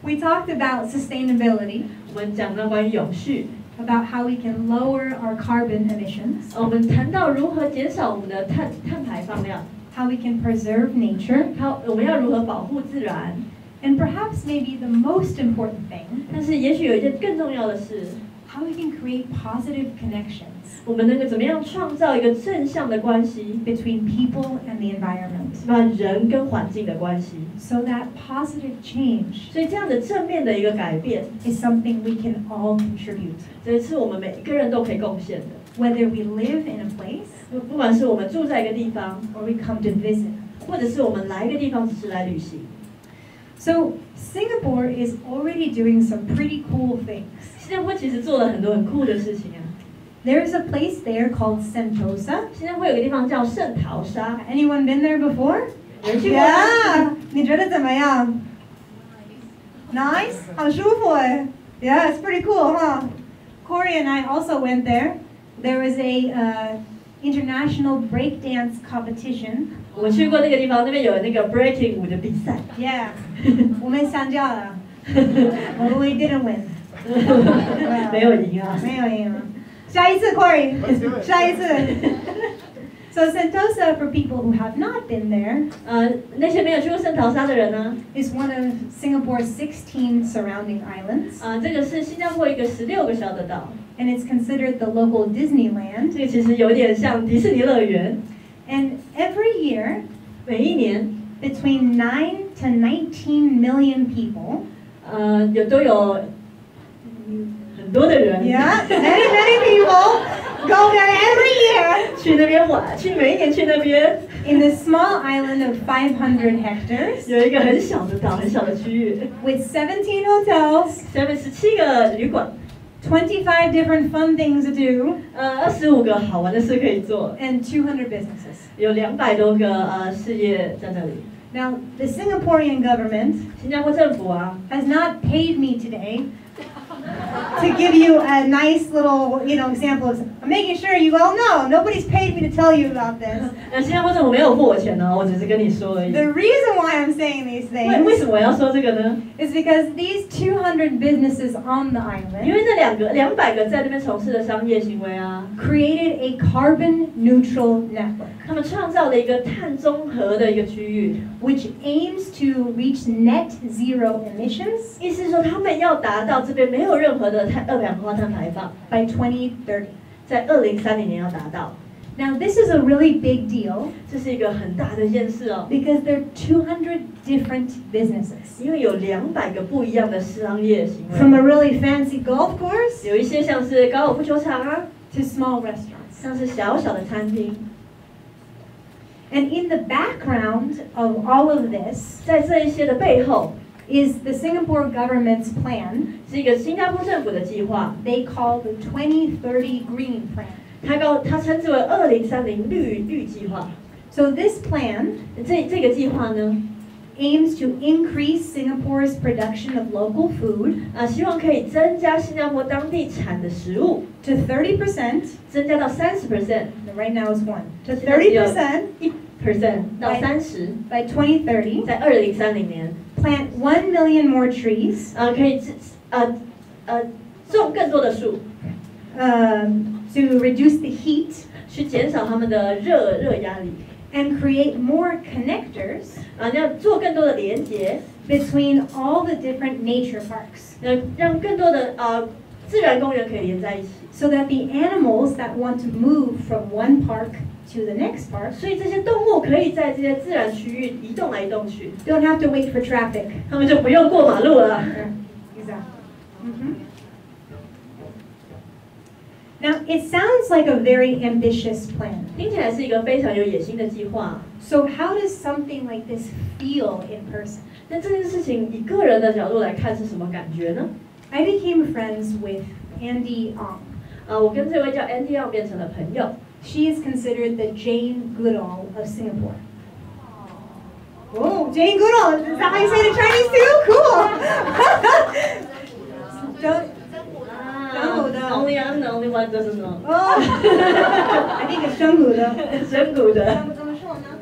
We talked about sustainability, 我们讲到关于永续， about how we can lower our carbon emissions, 我们谈到如何减少我们的碳排放量， how we can preserve nature, 我们要如何保护自然， and perhaps maybe the most important thing, 但是也许有一件更重要的是， how we can create positive connections 我们能够怎么样创造一个正向的关系， between people and the environment, 把人跟环境的关系。 so that positive change 所以这样的正面的一个改变， is something we can all contribute. 这是我们每一个人都可以贡献的。 Whether we live in a place 不管是我们住在一个地方， or we come to visit. 或者是我们来一个地方只是来旅行。 So Singapore is already doing some pretty cool things. 新加坡其实做了很多很酷的事情啊。 There's a place there called Sentosa. 新加坡有个地方叫圣淘沙， Anyone been there before? 有人去过吗？ Yeah. 你觉得怎么样? Nice? 很舒服哎. Yeah, it's pretty cool, huh? Corey and I also went there. There was a international breakdance competition. 我们去过那个地方，那边有那个 breaking 舞的比赛。Yeah. 我们参加了. But we didn't win. 没有赢啊。没有赢啊。下一次 Corey. 下一次。So Sentosa, for people who have not been there, 那些没有去过圣淘沙的人呢？ is one of Singapore's 16 surrounding islands, 这个是新加坡一个16个小的岛， and it's considered the local Disneyland. 这个其实有点像迪士尼乐园。 And every year, 每一年， between 9 to 19 million people, 都有很多的人 yeah, many people go there every year 去那边玩，每一年去那边。 in the small island of 500 hectares 有一个很小的岛，很小的区域， with 17 hotels, 下面17个旅馆， 25 different fun things to do, 25个好玩的事可以做， and 200 businesses. 有200多个事业在那里。 Now, the Singaporean government 新加坡政府啊， has not paid me today to give you a nice little, example of. I'm making sure you all know. Nobody's paid me to tell you about this. 新加坡政府没有付我钱呢，我只是跟你说而已。 The reason why I'm saying these 为 things 什么要说这个呢？ is because these 200 businesses on the 因 island 为这200个在那边从事的商业行为啊， created a carbon neutral network, 他们创造了一个碳中和的一个区域， which aims to reach net zero emissions 意思是说他们要达到这边没有任何的二氧化碳排放， by 2030. 在2030年要达到。 Now, this is a really big deal 这是一个很大的一件事哦， because there are 200 different businesses. 因为有200个不一样的商业行 From a 为， really fancy golf course 有一些像是高尔夫球场啊， to small restaurants. 像是小小的餐厅。 And in the background of all of this 在这一些的背后， is the Singapore government's plan 是一个新加坡政府的计划， they call the 2030 Green Plan. 它称之为2030绿计划。 So this plan 这个计划呢， aims to increase Singapore's production of local food 希望可以增加新加坡当地产的食物， to 30%. 增加到30%， Right now it's 1. To 30% 1% 到30%， by 2030. 在2030年， Plant 1 million more trees 可以种更多的树， to reduce the heat 去减少他们的热压力， and create more connectors 要做更多的连接， between all the different nature parks, 让更多的自然公园可以连在一起， so that the animals that want to move from one park to the next park 所以这些动物可以在这些自然区域移动来移动去， don't have to wait for traffic. 他们就不用过马路了。 Exactly. Now, it sounds like a very ambitious plan. 听起来是一个非常有野心的计划。 So how does something like this feel in person? 那这件事情以个人的角度来看是什么感觉呢？ I became friends with Andy Ong. 我跟这位叫 Andy Young 变成了朋友。 She is considered the Jane Goodall of Singapore. Oh, Jane Goodall. Is that how you say it in Chinese too? Cool. Only I'm the only one doesn't know. Oh, I think it's 真古的。真古的。怎么说呢？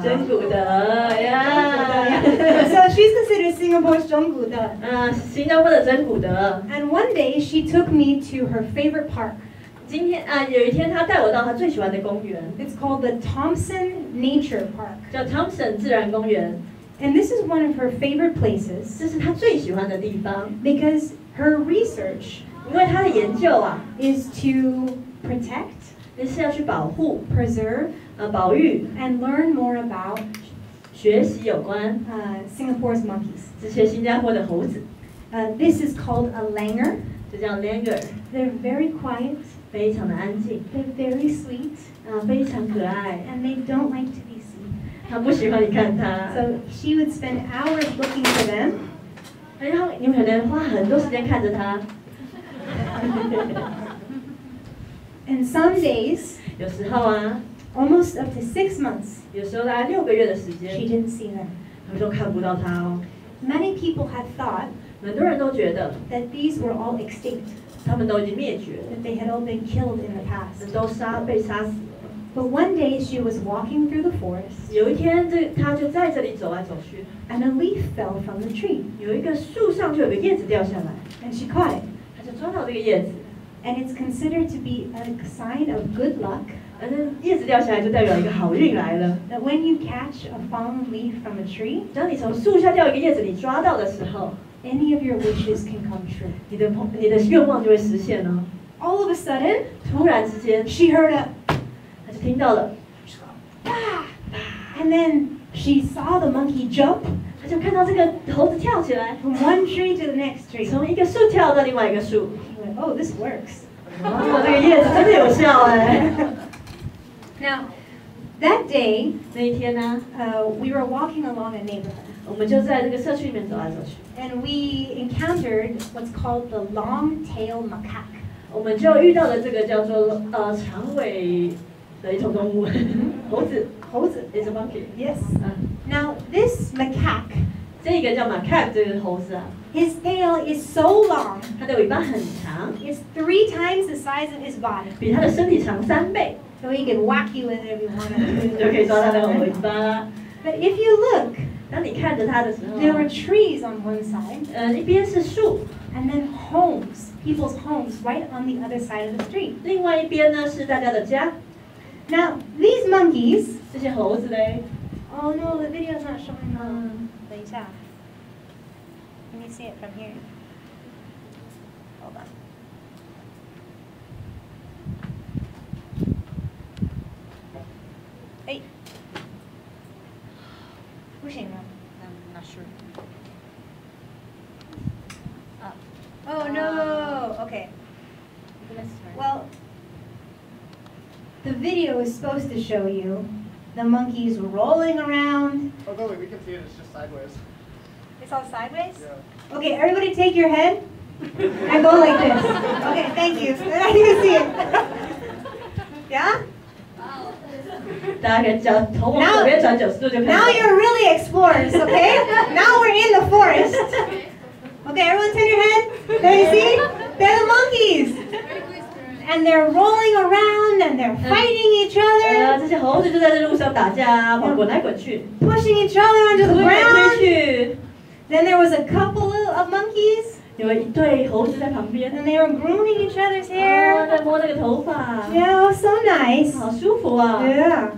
真古的呀。So she's considered Singapore's 真古的。新加坡的真古的。 And one day she took me to her favorite park. 今天有一天他带我到他最喜欢的公园， It's called the Thompson Nature Park. 叫 Thompson 自然公园， And this is one of her favorite places 这是他最喜欢的地方， because her research 因为他的研究啊， is to protect, 那是要去保护、 preserve, 保育、 and learn more about 学习有关 Singapore's monkeys. 这些新加坡的猴子， This is called a langur. 就叫 langur， They're very quiet, 非常的安静， they're very sweet, 非常可爱， and they don't like to be seen. 他不喜欢你看他， So she would spend hours looking for them. 然后你们可能花很多时间看着他， And some days, 有时候啊， almost up to 6 months, 有时候大概6个月的时 she 间， didn't see them. 他们都看不到他哦。 Many people had thought 很多人都觉得 that these were all extinct, 他们都已经灭绝了， that they had all been killed in the past. 都被杀死了。 But one day she was walking through the forest 有一天，他就在这里走来走去， and a leaf fell from the tree 有一个树上就有个叶子掉下来， and she caught it. 他就抓到这个叶子， And it's considered to be a sign of good luck 反正叶子掉下来就代表一个好运来了。 that when you catch a fallen leaf from a tree, 当你从树下掉一个叶子，你抓到的时候， any of your wishes can come true. 你的愿望就会实现哦。 All of a sudden, 突然之间， she heard a 他就听到了， and then she saw the monkey jump 他就看到这个猴子跳起来， from one tree to the next tree. 从一个树跳到另外一个树。 She went, oh, this works. 哦，这个叶子真的有效哎。 Now, that day, 那一天呢， we were walking along a neighborhood, 我们就在这个社区里面走来走去， and we encountered what's called the long-tailed macaque. 我们就遇到了这个叫做长尾的一种动物，猴子 ，is a monkey。 Yes. 嗯， Now, this macaque, 这个叫 macaque 这个猴子啊， his tail is so long, 它的尾巴很长， it's 3 times the size of his body. 比它的身体长3倍， So he can whack you with it if you want 你 to. 就可以抓它的尾巴。 But if you look, 当你看着它的时候 there 啊 were trees on one side, 一边是树， and then homes, people's homes, right on the other side of the street. 另外一边呢是大家的家。 Now, these monkeys. 这些猴子嘞， Oh no, the video's not showing. 等一下， Let me see it from here. Hold on. Hey. 不行了。 I'm not sure. Oh no. Okay. Let's try. Well, the video is supposed to show you the monkeys rolling around. Oh, no, we can see it. It's just sideways. It's all sideways? Yeah. Okay, everybody take your head and go like this. Okay, thank you. Then you can see it. Yeah? 大家可以头往左边转90度就可以了。 Now you're really explorers, okay? Now we're in the forest. Okay, everyone turn your head. There you see? They're the monkeys. And they're rolling around and they're fighting each other, 这些猴子就在这路上打架啊，滚来滚去， pushing each other onto 推 the 来 ground. 推去。 Then there was a couple of monkeys 有一对猴子在旁边， and they were grooming each other's 哦 hair. 在摸那个头发， Yeah, it was so nice. 好舒服啊。 Yeah.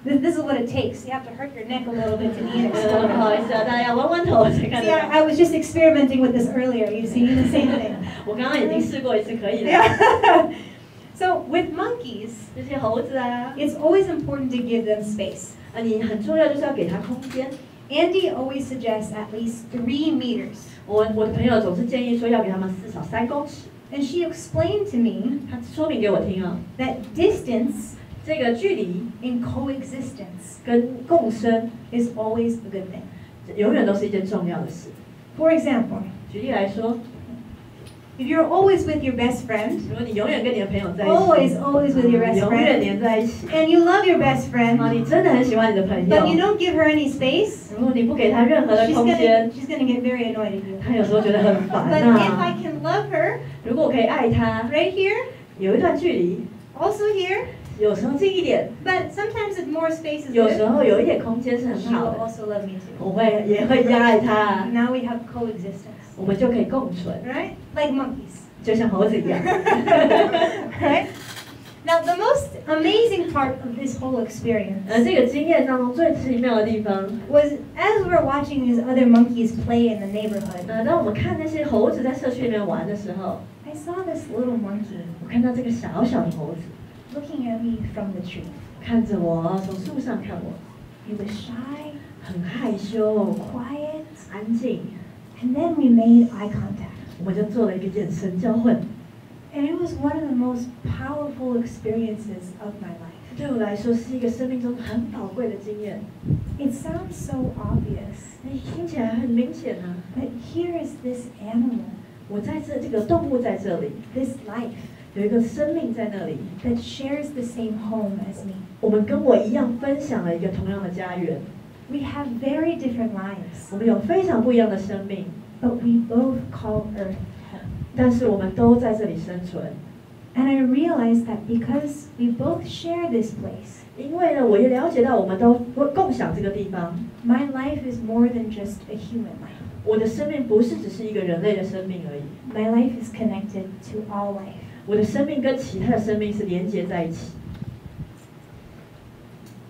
This is what it takes. You have to hurt your neck a little bit to be an 不 explorer. 好意思啊，大家要弯弯头才看 See, 得 I, 到。 I was just experimenting with this earlier. You see, the same thing. 我刚刚已经试过一次，可以了。 Yeah. So with monkeys, 这些猴子啊， it's always important to give them space. 你很重要就是要给它空间。 Andy always suggests at least 3 meters. 我的朋友总是建议说要给他们至少3公尺。 And she explained to me 他说明给我听啊， that distance 这个距离 in coexistence 跟共生 is always a good thing. 永远都是一件重要的事。 For example, 举例来说， if you're always with your best friend, 如果你永远跟你的朋友在一起， always with your best 永远 friend, 黏在一起， and you love your best friend, 你真的很喜欢你的朋 but you 友， don't give her any space, 如果你不给他任何的 she's 空 gonna, 间， she's gonna get very annoyed at you. 他有时候觉得很烦 But if I 呐。 can love her 如果我可以爱他， right here, 有一段距离， also here, 有时候近一点， but sometimes if more space is 有 good, 时候有一点空间是很 she 好 will 的。 also love me too. 我也会一样爱他， Now we have coexistence, 我们就可以共存， right? Like monkeys. 就像猴子一样。Right? Now, the most amazing part of this whole experience 这个经验当中最奇妙的地方 was as we were watching these other monkeys play in the neighborhood, 当我们看那些猴子在社区里面玩的时候， I saw this little monkey 我看到这个小小的猴子 looking at me from the tree. 看着我，从树上看我， He was shy, 很害羞， quiet, 安静。 and then we made eye contact. 我们就做了一个眼神交换。 And it was one of the most powerful experiences of my life. 对我来说是一个生命中很宝贵的经验。 It sounds so obvious, 听起来很明显啊。 but here is this animal, 我在这个动物在这里， this life, 有一个生命在那里， that shares the same home as me. 我们跟我一样分享了一个同样的家园。 We have very different lives, 我们有非常不一样的生命， but we both call Earth home. 但是我们都在这里生存。 And I realized that because we both share this place, 因为呢，我也了解到我们都共享这个地方。 my life is more than just a human life. 我的生命不是只是一个人类的生命而已， My life is connected to all life. 我的生命跟其他的生命是连接在一起。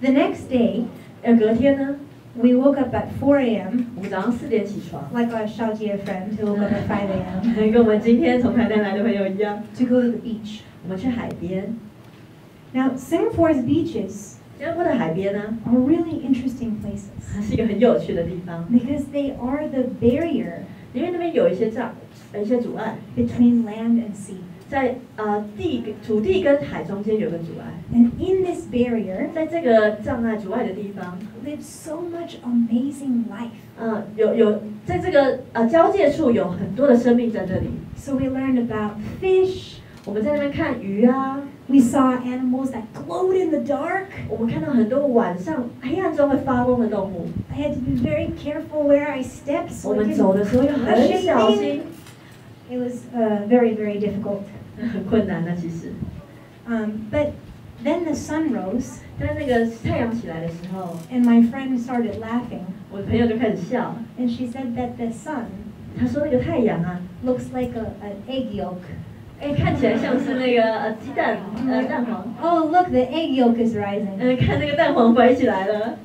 The next day, 隔天呢， we woke up at 4 a.m., 我们早上4点起床， like our Shaojie friend who woke up at 5 a.m., 跟我们今天从台南来的朋友一样， to go to the beach. 我们去海边。 Now, Singapore's beaches 新加坡的海边呢， are really interesting places 是一个很有趣的地方， because they are the barrier 因为那边有一些一些阻碍， between land and sea. 在土地跟海中间有个阻碍， And in this barrier 在这个障碍阻碍的地方， lives so much amazing life. 在这个交界处有很多的生命在这里。 So we learned about fish. 我们在那边看鱼啊， We saw animals that glowed in the dark. 我们看到很多晚上黑暗中会发光的动物。 I had to be very careful where I stepped 我 so I 们走的时候要 didn't 很 crush 小 anything. 心， It was very, very difficult. 很困难的其实。 But then the sun rose, 但那个太阳起来的时候， and my friend started laughing. 我的朋友就开始笑， And she said that the sun 他说那个太阳啊， looks like an egg yolk. 看起来像是那个鸡蛋蛋黄。 Oh, look, the egg yolk is rising. 看那个蛋黄飞起来了。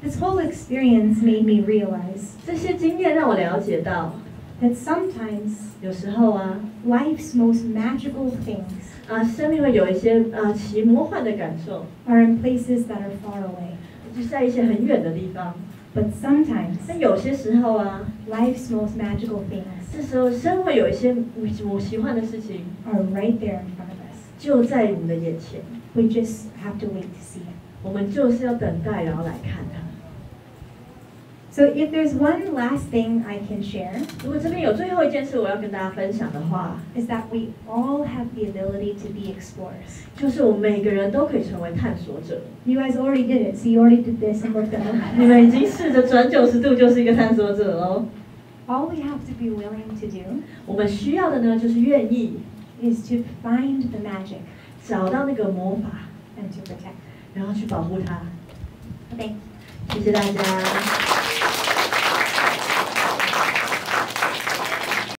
This whole experience made me realize 这些经验让我了解到， that sometimes 有时候啊， life's most magical things 生命会有一些奇魔幻的感受， are in places that are far away. 就是在一些很远的地方。 But sometimes 但有些时候啊， life's most magical things 这时候生会有一些我喜欢的事情， are right there in front of us. 就在我们的眼前， We just have to wait to see it. 我们就是要等待，然后来看它。 So if there's one last thing I can share, 如果这边有最后一件事我要跟大家分享的话， is that we all have the ability to be explorers. 就是我们每个人都可以成为探索者。 You guys already did it, so you already did this and looked at 你 it. 们已经试着转90度，就是一个探索者喽。 All we have to be willing to do 我们需要的呢，就是愿意 is to find the magic 找到那个魔法， and to protect. 然后去保护它。 Okay. 谢谢大家。